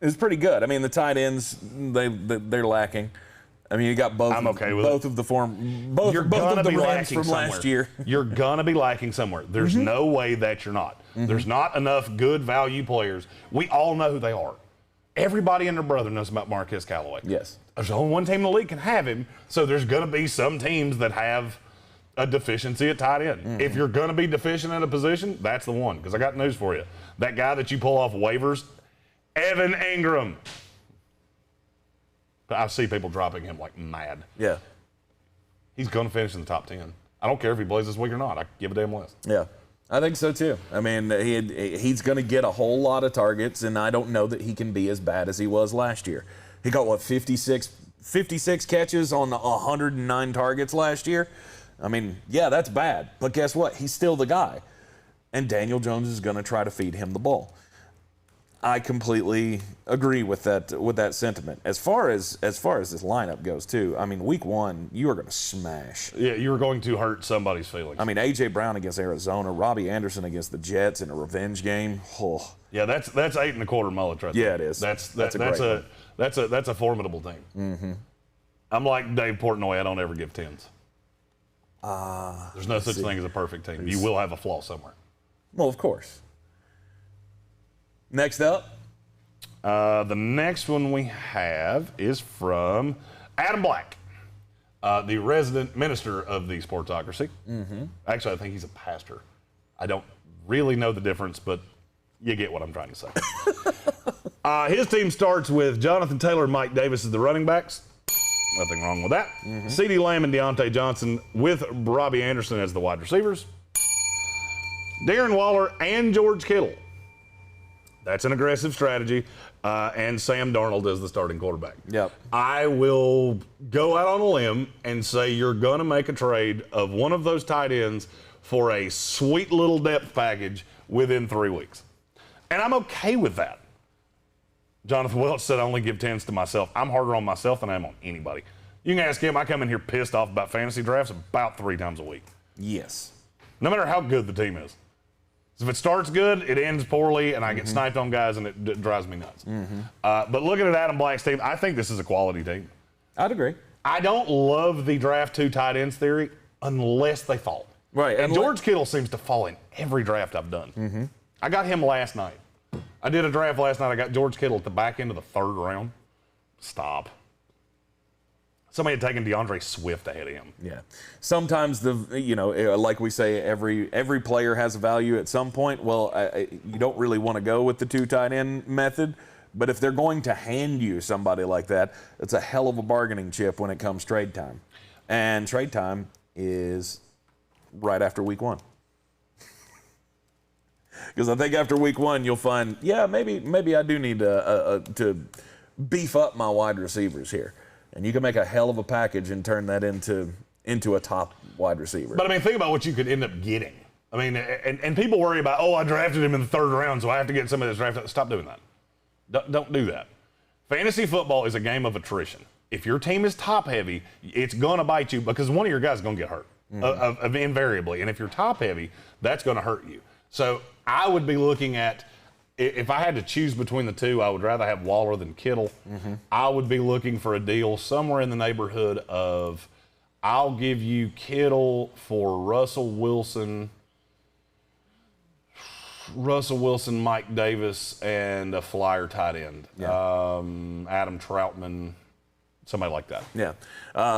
is pretty good. I mean, the tight ends, they're lacking. I mean, you got both. I'm okay with both it. Of the form. Both You're of gonna the be Rams lacking from somewhere. last year. You're gonna be lacking somewhere. There's no way that you're not. There's not enough good value players. We all know who they are. Everybody and their brother knows about Marquez Callaway. Yes. There's only one team in the league can have him, so there's gonna be some teams that have a deficiency at tight end. If you're gonna be deficient at a position, that's the one. Because I got news for you. That guy that you pull off waivers, Evan Ingram. I see people dropping him like mad. Yeah. He's going to finish in the top 10. I don't care if he plays this week or not. I give a damn less. Yeah. I think so, too. I mean, he's going to get a whole lot of targets, and I don't know that he can be as bad as he was last year. He got, 56 catches on 109 targets last year? I mean, yeah, that's bad. But guess what? He's still the guy. And Daniel Jones is going to try to feed him the ball. I completely agree with that sentiment. As far as this lineup goes, too, I mean, week 1, you are going to smash. Yeah, you are going to hurt somebody's feelings. I mean, A.J. Brown against Arizona, Robbie Anderson against the Jets in a revenge game. Oh. Yeah, that's 8 1/4 mullets right there. Yeah, it is. That's a formidable team. I'm like Dave Portnoy. I don't ever give 10s. There's no such thing as a perfect team. You will have a flaw somewhere. Well, of course. Next up. The next one we have is from Adam Black, the resident minister of the Sportsocracy. Actually, I think he's a pastor. I don't really know the difference, but you get what I'm trying to say. His team starts with Jonathan Taylor and Mike Davis as the running backs. Nothing wrong with that. CeeDee Lamb and Deontay Johnson with Robbie Anderson as the wide receivers. Darren Waller and George Kittle. That's an aggressive strategy. And Sam Darnold as the starting quarterback. Yep. I will go out on a limb and say you're going to make a trade of one of those tight ends for a sweet little depth package within 3 weeks. And I'm okay with that. Jonathan Welch said I only give 10s to myself. I'm harder on myself than I am on anybody. You can ask him. I come in here pissed off about fantasy drafts about 3 times a week. Yes. No matter how good the team is. If it starts good, it ends poorly, and I get sniped on guys, and it drives me nuts. But looking at Adam Black's team, I think this is a quality team. I'd agree. I don't love the draft 2 tight ends theory unless they fall. Right. And George Kittle seems to fall in every draft I've done. I got him last night. I did a draft last night. I got George Kittle at the back end of the 3rd round. Stop. Somebody had taken Deandre Swift ahead of him. Yeah. Sometimes like we say, every player has a value at some point. Well, you don't really want to go with the 2 tight end method, but if they're going to hand you somebody like that, it's a hell of a bargaining chip when it comes trade time. And trade time is right after week 1. Because I think after week 1, you'll find, maybe I do need to beef up my wide receivers here. And you can make a hell of a package and turn that into a top wide receiver. But, I mean, think about what you could end up getting. I mean, and people worry about, I drafted him in the 3rd round, so I have to get somebody that's drafted. Stop doing that. Don't do that. Fantasy football is a game of attrition. If your team is top-heavy, it's going to bite you because one of your guys is going to get hurt, invariably. And if you're top-heavy, that's going to hurt you. So I would be looking at, if I had to choose between the 2, I would rather have Waller than Kittle. I would be looking for a deal somewhere in the neighborhood of, I'll give you Kittle for Russell Wilson, Mike Davis, and a flyer tight end. Yeah. Adam Troutman, somebody like that. Yeah.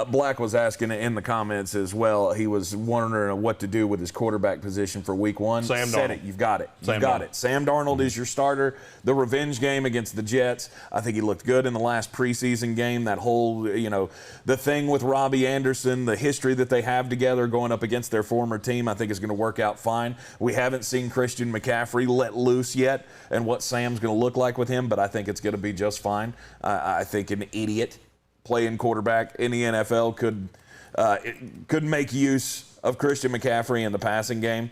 Black was asking in the comments as well. He was wondering what to do with his quarterback position for week 1. Sam Said Darnold. it. You've got it. You've got it. Sam Darnold is your starter. The revenge game against the Jets. I think he looked good in the last preseason game. That whole, the thing with Robbie Anderson, the history that they have together going up against their former team, I think is going to work out fine. We haven't seen Christian McCaffrey let loose yet and what Sam's going to look like with him, but I think it's going to be just fine. I think an idiot playing quarterback in the NFL could make use of Christian McCaffrey in the passing game.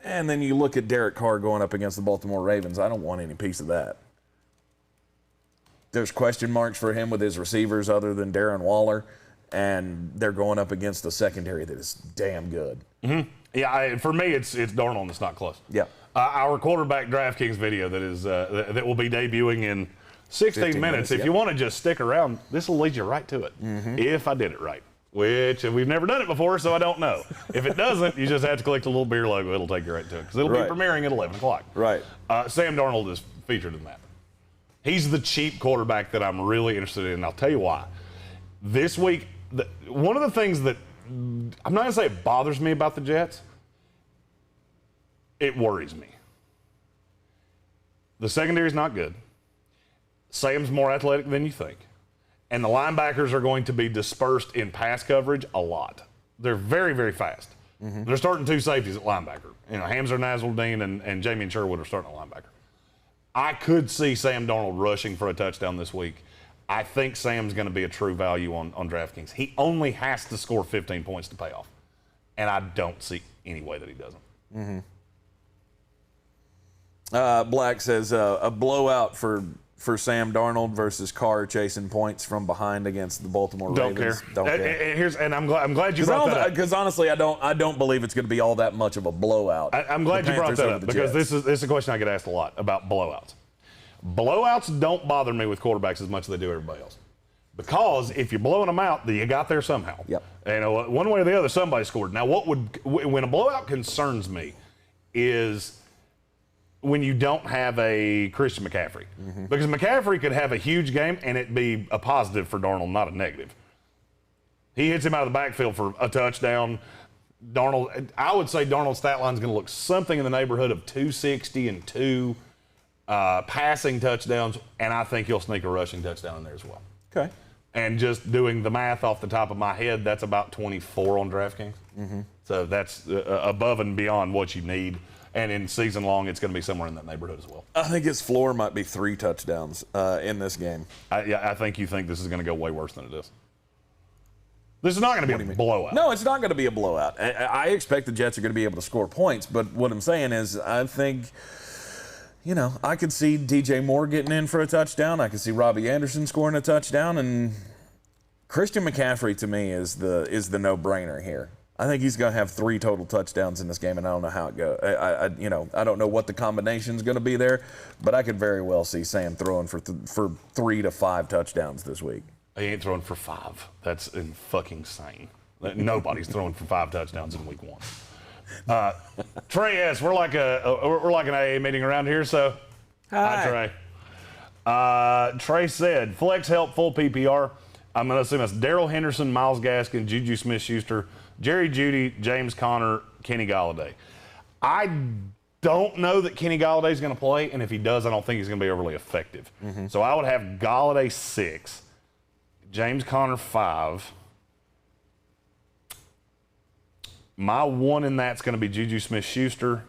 And then you look at Derek Carr going up against the Baltimore Ravens. I don't want any piece of that. There's question marks for him with his receivers other than Darren Waller, and they're going up against a secondary that is damn good. Yeah, for me, it's Darnold that's not close. Yeah. Our quarterback DraftKings video that will be debuting in 16 minutes. If you want to just stick around, this will lead you right to it. If I did it right, which we've never done it before, so I don't know. If it doesn't, you just have to click the little beer logo. It'll take you right to it because it'll be premiering at 11 o'clock. Right. Sam Darnold is featured in that. He's the cheap quarterback that I'm really interested in, and I'll tell you why. This week, one of the things that I'm not going to say it bothers me about the Jets, it worries me. The secondary is not good. Sam's more athletic than you think. And the linebackers are going to be dispersed in pass coverage a lot. They're very, very fast. They're starting 2 safeties at linebacker. Hamza Nasruddin and Jamie Sherwood are starting at linebacker. I could see Sam Darnold rushing for a touchdown this week. I think Sam's going to be a true value on DraftKings. He only has to score 15 points to pay off. And I don't see any way that he doesn't. Black says a blowout for Sam Darnold versus Carr chasing points from behind against the Baltimore Ravens. Don't care. And I'm glad you brought that up. Because honestly, I don't believe it's going to be all that much of a blowout. I'm glad you brought that up because this is a question I get asked a lot about blowouts. Blowouts don't bother me with quarterbacks as much as they do everybody else. Because if you're blowing them out, you got there somehow. Yep. One way or the other, somebody scored. Now, when a blowout concerns me is when you don't have a Christian McCaffrey. Because McCaffrey could have a huge game and it be a positive for Darnold, not a negative. He hits him out of the backfield for a touchdown. I would say Darnold's stat line is going to look something in the neighborhood of 260 and 2 passing touchdowns, and I think he'll sneak a rushing touchdown in there as well. Okay. And just doing the math off the top of my head, that's about 24 on DraftKings. So that's above and beyond what you need. And in season long, it's going to be somewhere in that neighborhood as well. I think his floor might be 3 touchdowns in this game. I think you think this is going to go way worse than it is. This is not going to be a blowout. No, it's not going to be a blowout. I expect the Jets are going to be able to score points, but what I'm saying is I think, I could see DJ Moore getting in for a touchdown. I could see Robbie Anderson scoring a touchdown, and Christian McCaffrey to me is the no-brainer here. I think he's going to have 3 total touchdowns in this game, and I don't know how it goes. I don't know what the combination is going to be there, but I could very well see Sam throwing for 3 to 5 touchdowns this week. He ain't throwing for 5. That's fucking insane. Nobody's throwing for 5 touchdowns in week 1. Trey S., we're like an AA meeting around here, so hi Trey. Trey said, flex help, full PPR. I'm going to assume that's Darrell Henderson, Myles Gaskin, Juju Smith-Schuster, Jerry Jeudy, James Conner, Kenny Golladay. I don't know that Kenny Golladay is going to play, and if he does, I don't think he's going to be overly effective. So I would have Golladay 6, James Conner 5. My 1 in that's going to be Juju Smith-Schuster.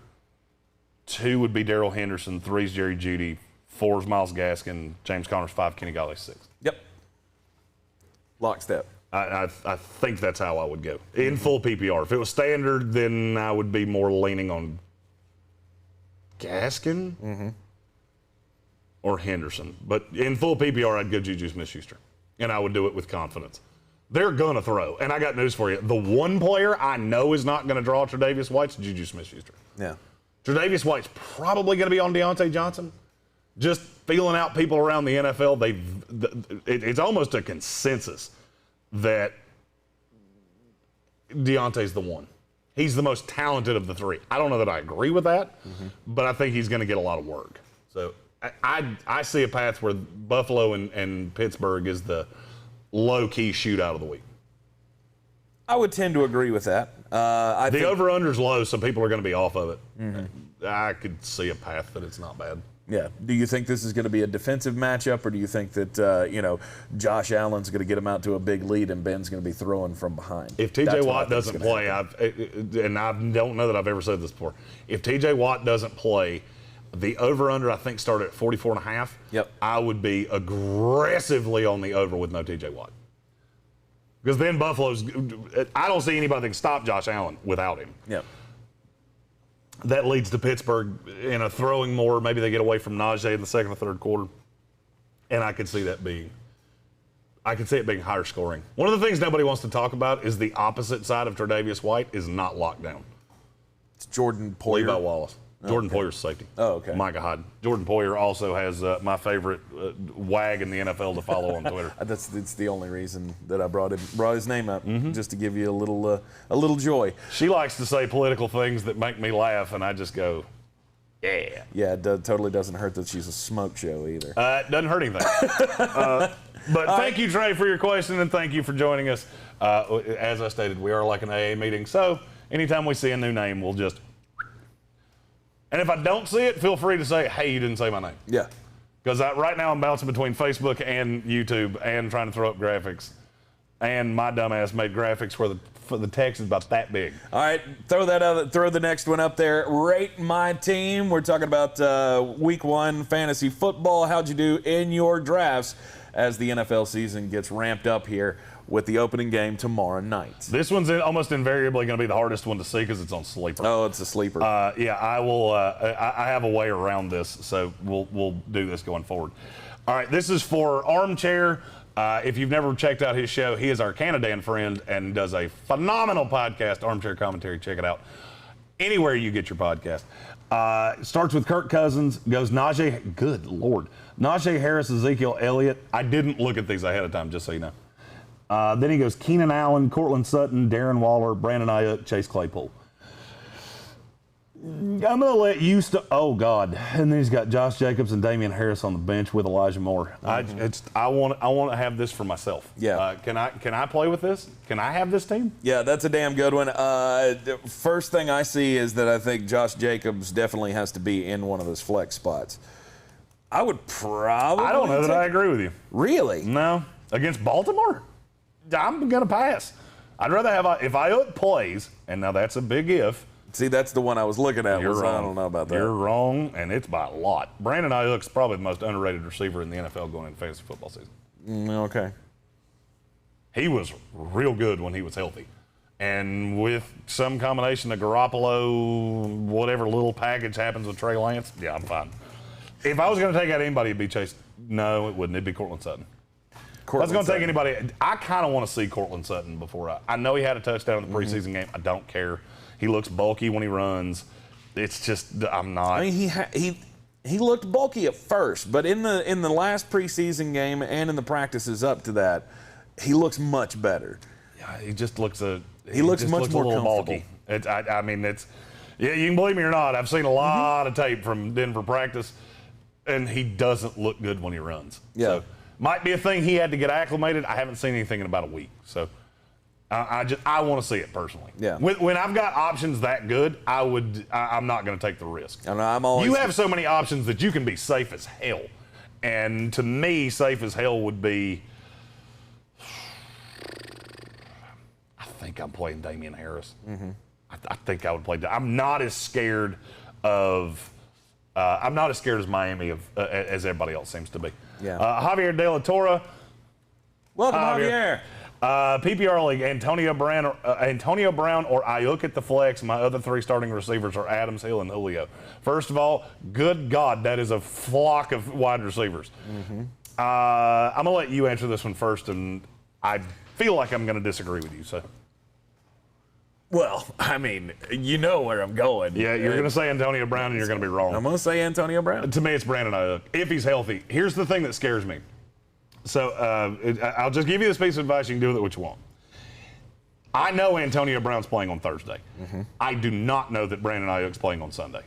2 would be Darrell Henderson. 3 is Jerry Jeudy. 4 is Myles Gaskin. James Conner's 5, Kenny Golladay 6. Yep. Lockstep. I think that's how I would go. In full PPR. If it was standard, then I would be more leaning on Gaskin or Henderson. But in full PPR, I'd go Juju Smith-Schuster. And I would do it with confidence. They're going to throw. And I got news for you. The one player I know is not going to draw Tre'Davious White's Juju Smith-Schuster. Yeah. Tre'Davious White's probably going to be on Deontay Johnson. Just feeling out people around the NFL, it's almost a consensus that Deontay's the one. He's the most talented of the 3. I don't know that I agree with that, but I think he's going to get a lot of work. So I see a path where Buffalo and Pittsburgh is the low-key shootout of the week. I would tend to agree with that. The over-under's low, so people are going to be off of it. I could see a path that it's not bad. Yeah. Do you think this is going to be a defensive matchup, or do you think that, Josh Allen's going to get him out to a big lead and Ben's going to be throwing from behind? If T.J. Watt doesn't play, and I don't know that I've ever said this before, if T.J. Watt doesn't play, the over-under, I think, started at 44.5. Yep. I would be aggressively on the over with no T.J. Watt. Because then Buffalo's – I don't see anybody that can stop Josh Allen without him. Yep. That leads to Pittsburgh in a throwing more. Maybe they get away from Najee in the second or third quarter. And I could see it being higher scoring. One of the things nobody wants to talk about is the opposite side of Tre'Davious White is not locked down. It's Jordan Poyer. Levi Wallace. Jordan Poyer's safety. Oh, okay. Micah Hyde. Jordan Poyer also has my favorite wag in the NFL to follow on Twitter. It's the only reason that I brought his name up, just to give you a little joy. She likes to say political things that make me laugh, and I just go, yeah. Yeah, it totally doesn't hurt that she's a smoke show either. It doesn't hurt anything. But thank you, Trey, for your question, and thank you for joining us. As I stated, we are like an AA meeting, so anytime we see a new name, we'll just... And if I don't see it, feel free to say, hey, you didn't say my name. Yeah. Because right now I'm bouncing between Facebook and YouTube and trying to throw up graphics. And my dumbass made graphics where the text is about that big. All right, throw the next one up there. Rate my team. We're talking about Week 1 fantasy football. How'd you do in your drafts as the NFL season gets ramped up here with the opening game tomorrow night? This one's almost invariably going to be the hardest one to see because it's on Sleeper. Oh, it's a sleeper. Yeah, I will. I have a way around this, so we'll do this going forward. All right, this is for Armchair. If you've never checked out his show, he is our Canadian friend and does a phenomenal podcast, Armchair Commentary. Check it out anywhere you get your podcast. Starts with Kirk Cousins, goes Najee. Good Lord, Najee Harris, Ezekiel Elliott. I didn't look at these ahead of time, just so you know. Then he goes Keenan Allen, Cortland Sutton, Darren Waller, Brandon Ayuk, Chase Claypool. I'm going to let you oh, God. And then he's got Josh Jacobs and Damian Harris on the bench with Elijah Moore. I want to have this for myself. Yeah. Can I play with this? Can I have this team? Yeah, that's a damn good one. The first thing I see is that I think Josh Jacobs definitely has to be in one of those flex spots. I would probably I don't know that I agree with you. Really? No. Against Baltimore? I'm going to pass. I'd rather have, if Ayuk plays, and now that's a big if. See, that's the one I was looking at. You're wrong. I don't know about that. You're wrong, and it's by a lot. Brandon Ayuk's probably the most underrated receiver in the NFL going into fantasy football season. Okay. He was real good when he was healthy. And with some combination of Garoppolo, whatever little package happens with Trey Lance, yeah, I'm fine. If I was going to take out anybody, it'd be Chase. No, it wouldn't. It'd be Courtland Sutton. If I was going to take anybody, I kind of want to see Courtland Sutton before I know he had a touchdown in the preseason game. I don't care. He looks bulky when he runs. It's just I'm not. I mean, he looked bulky at first, but in the last preseason game and in the practices up to that, he looks much better. Yeah, he just looks he looks much more bulky. I mean, you can believe me or not. I've seen a lot of tape from Denver practice, and he doesn't look good when he runs. Yeah. So, might be a thing he had to get acclimated. I haven't seen anything in about a week, so. I want to see it personally. Yeah. When I've got options that good, I'm not going to take the risk. I know, you have so many options that you can be safe as hell, and to me, safe as hell would be. I think I'm playing Damian Harris. Mm-hmm. I think I would play. I'm not as scared of. I'm not as scared as Miami as everybody else seems to be. Yeah. Javier De La Torre. Welcome, Javier. PPR league, Antonio Brown or Ayuk at the flex. My other three starting receivers are Adams, Hill, and Julio. First of all, good God, that is a flock of wide receivers. Mm-hmm. I'm going to let you answer this one first, and I feel like I'm going to disagree with you. So, well, I mean, you know where I'm going. Yeah, you're going to say Antonio Brown, and you're going to be wrong. I'm going to say Antonio Brown. To me, it's Brandon Ayuk, if he's healthy. Here's the thing that scares me. So I'll just give you this piece of advice. You can do with it what you want. I know Antonio Brown's playing on Thursday. Mm-hmm. I do not know that Brandon Ayuk's playing on Sunday.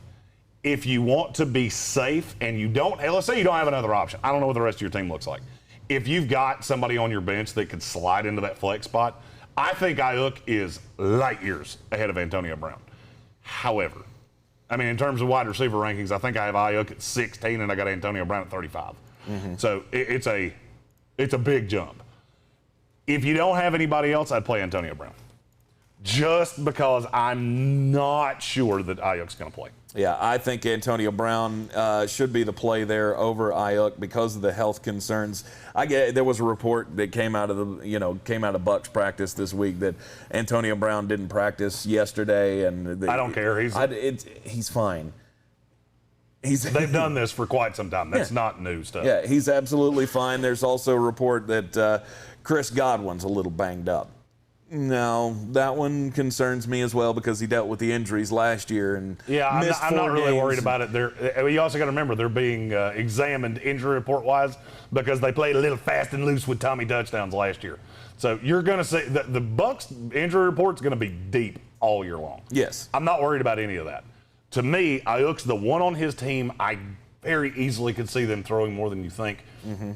If you want to be safe and you don't, let's say you don't have another option. I don't know what the rest of your team looks like. If you've got somebody on your bench that could slide into that flex spot, I think Ayuk is light years ahead of Antonio Brown. However, I mean, in terms of wide receiver rankings, I think I have Ayuk at 16 and I got Antonio Brown at 35. Mm-hmm. So it's a big jump. If you don't have anybody else, I'd play Antonio Brown. Just because I'm not sure that Ayuk's going to play. Yeah, I think Antonio Brown should be the play there over Ayuk because of the health concerns. There was a report that came out of Bucks practice this week that Antonio Brown didn't practice yesterday, and I don't care. He's fine. They've done this for quite some time. That's not new stuff. Yeah, he's absolutely fine. There's also a report that Chris Godwin's a little banged up. No, that one concerns me as well because he dealt with the injuries last year and I'm not really worried about it. You also got to remember they're being examined injury report wise because they played a little fast and loose with Tommy touchdowns last year. So you're going to see the Bucks injury report's going to be deep all year long. Yes, I'm not worried about any of that. To me, Ayuk's the one on his team. I very easily could see them throwing more than you think. Mm-hmm.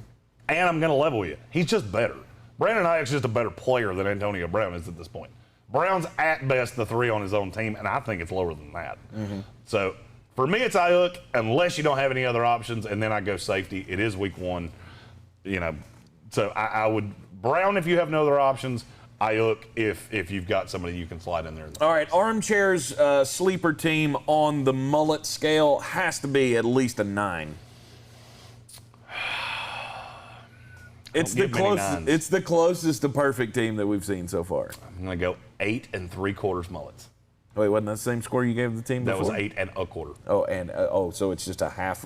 And I'm going to level with you. He's just better. Brandon Ayuk's just a better player than Antonio Brown is at this point. Brown's at best the 3 on his own team, and I think it's lower than that. Mm-hmm. So for me, it's Ayuk unless you don't have any other options, and then I go safety. It is week 1, So I would Brown if you have no other options. Ayuk if you've got somebody you can slide in there. All right, Armchair's sleeper team on the mullet scale has to be at least a 9. It's the closest to perfect team that we've seen so far. I'm going to go 8 3/4 mullets. Wait, wasn't that the same score you gave the team before? That was 8 1/4. Oh, so it's just a half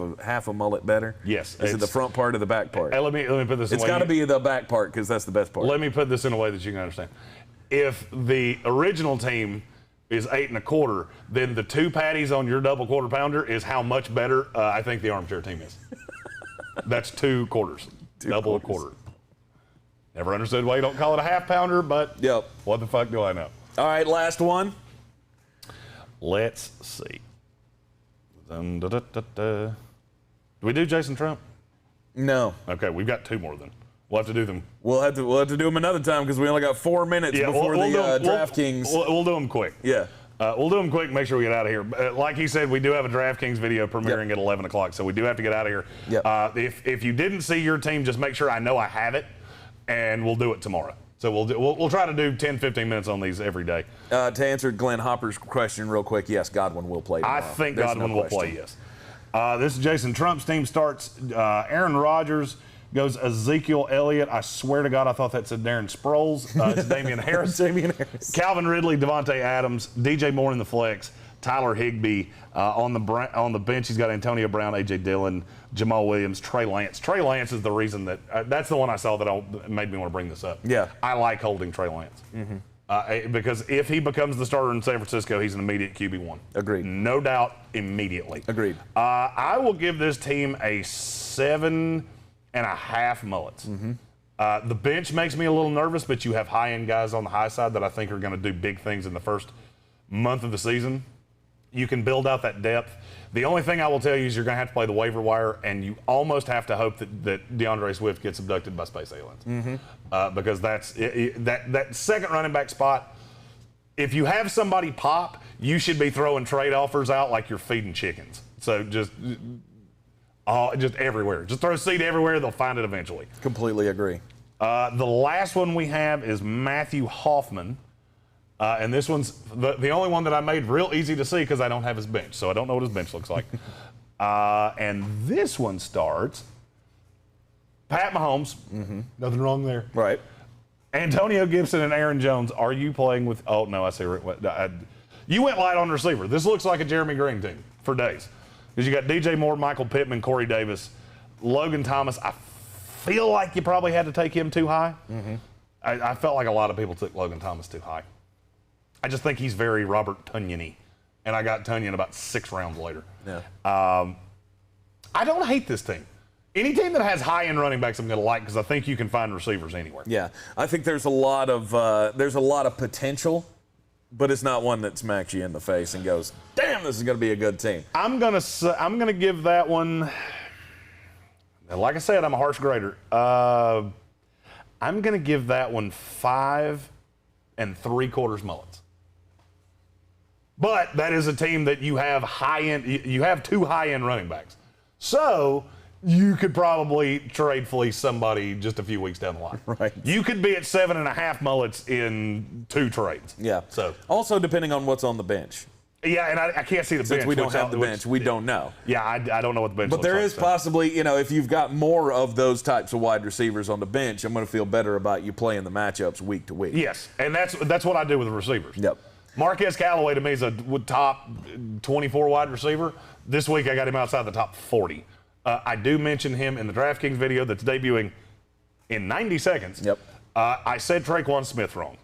a mullet better? Yes. Is it the front part or the back part? Let me put this in a way. It's got to be the back part because that's the best part. Let me put this in a way that you can understand. If the original team is 8 1/4, then the 2 patties on your double quarter pounder is how much better I think the Armchair team is. That's 2 quarters. Double a quarter. Never understood why you don't call it a half pounder, but what the fuck do I know? All right, last one. Let's see. Do we do Jason Trump? No. Okay, we've got 2 more then. We'll have to do them. We'll have to do them another time because we only got 4 minutes before the DraftKings. We'll do them quick. Yeah. We'll do them quick and make sure we get out of here. Like he said, we do have a DraftKings video premiering at 11 o'clock, so we do have to get out of here. Yep. If you didn't see your team, just make sure I know I have it. and we'll do it tomorrow. So we'll try to do 10, 15 minutes on these every day. To answer Glenn Hopper's question real quick, yes, Godwin will play tomorrow. I think Godwin will play, yes. This is Jason Trump's team starts. Aaron Rodgers goes Ezekiel Elliott. I swear to God, I thought that said Darren Sproles. It's Damian Harris. Damian Harris. Calvin Ridley, Devontae Adams, DJ Moore in the flex, Tyler Higbee on the bench. He's got Antonio Brown, A.J. Dillon, Jamal Williams, Trey Lance. Trey Lance is the reason that's the one I saw that made me want to bring this up. Yeah. I like holding Trey Lance. Because if he becomes the starter in San Francisco, he's an immediate QB1. Agreed. No doubt, immediately. Agreed. I will give this team a 7.5 mullets. The bench makes me a little nervous, but you have high-end guys on the high side that I think are going to do big things in the first month of the season. You can build out that depth. The only thing I will tell you is you're going to have to play the waiver wire, and you almost have to hope that Deandre Swift gets abducted by space aliens. Because that's that second running back spot. If you have somebody pop, you should be throwing trade offers out like you're feeding chickens. So just everywhere. Just throw seed everywhere. They'll find it eventually. Completely agree. The last one we have is Matthew Hoffman. And this one's the only one that I made real easy to see because I don't have his bench, so I don't know what his bench looks like. And this one starts Pat Mahomes. Nothing wrong there. Right. Antonio Gibson and Aaron Jones. Are you playing with? Oh no, I see. You went light on receiver. This looks like a Jeremy Greene team for days. Because you got DJ Moore, Michael Pittman, Corey Davis, Logan Thomas. I feel like you probably had to take him too high. I felt like a lot of people took Logan Thomas too high. I just think he's very Robert Tonyan-y, and I got Tonyan about 6 rounds later. Yeah. I don't hate this team. Any team that has high-end running backs, I'm going to like because I think you can find receivers anywhere. Yeah, I think there's a lot of potential, but it's not one that smacks you in the face and goes, "Damn, this is going to be a good team." I'm gonna give that one. Like I said, I'm a harsh grader. I'm going to give that one 5 3/4 mullets. But that is a team that you have high-end. You have 2 high-end running backs, so you could probably trade fleece somebody just a few weeks down the line. Right. You could be at 7.5 mullets in 2 trades. Yeah. So also depending on what's on the bench. Yeah, and I can't see the bench. Since we don't have the bench, we don't know. Yeah, I don't know what the bench looks like. But there is possibly, if you've got more of those types of wide receivers on the bench, I'm going to feel better about you playing the matchups week to week. Yes, and that's what I do with the receivers. Yep. Marquez Callaway to me is a top 24 wide receiver. This week I got him outside the top 40. I do mention him in the DraftKings video that's debuting in 90 seconds. Yep. I said Traquan Smith wrong.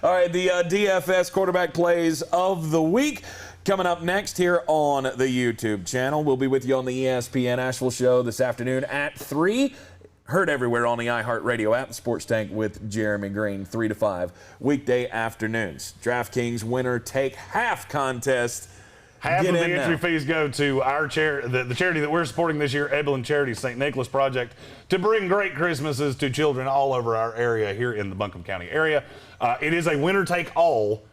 All right, the DFS quarterback plays of the week coming up next here on the YouTube channel. We'll be with you on the ESPN Asheville show this afternoon at 3. Heard everywhere on the iHeartRadio app, the Sports Tank with Jeremy Greene, 3 to 5 weekday afternoons. DraftKings winner take half contest. Half of the entry fees go to our the charity that we're supporting this year, Ebelin Charity's St. Nicholas Project, to bring great Christmases to children all over our area here in the Buncombe County area. It is a winner-take-all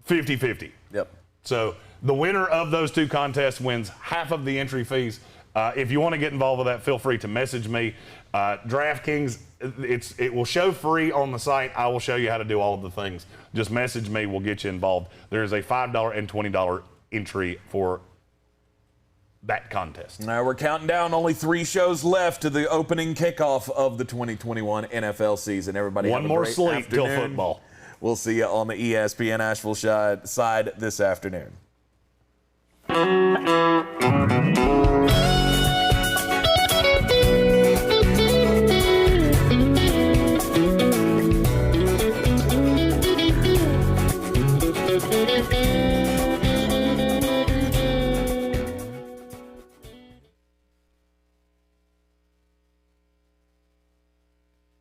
50-50. Yep. So the winner of those 2 contests wins half of the entry fees. If you want to get involved with that, feel free to message me. DraftKings, it will show free on the site. I will show you how to do all of the things. Just message me. We'll get you involved. There is a $5 and $20 entry for that contest. Now we're counting down. Only 3 shows left to the opening kickoff of the 2021 NFL season. Everybody one have a more great sleep till afternoon. football. We'll see you on the ESPN Asheville side this afternoon.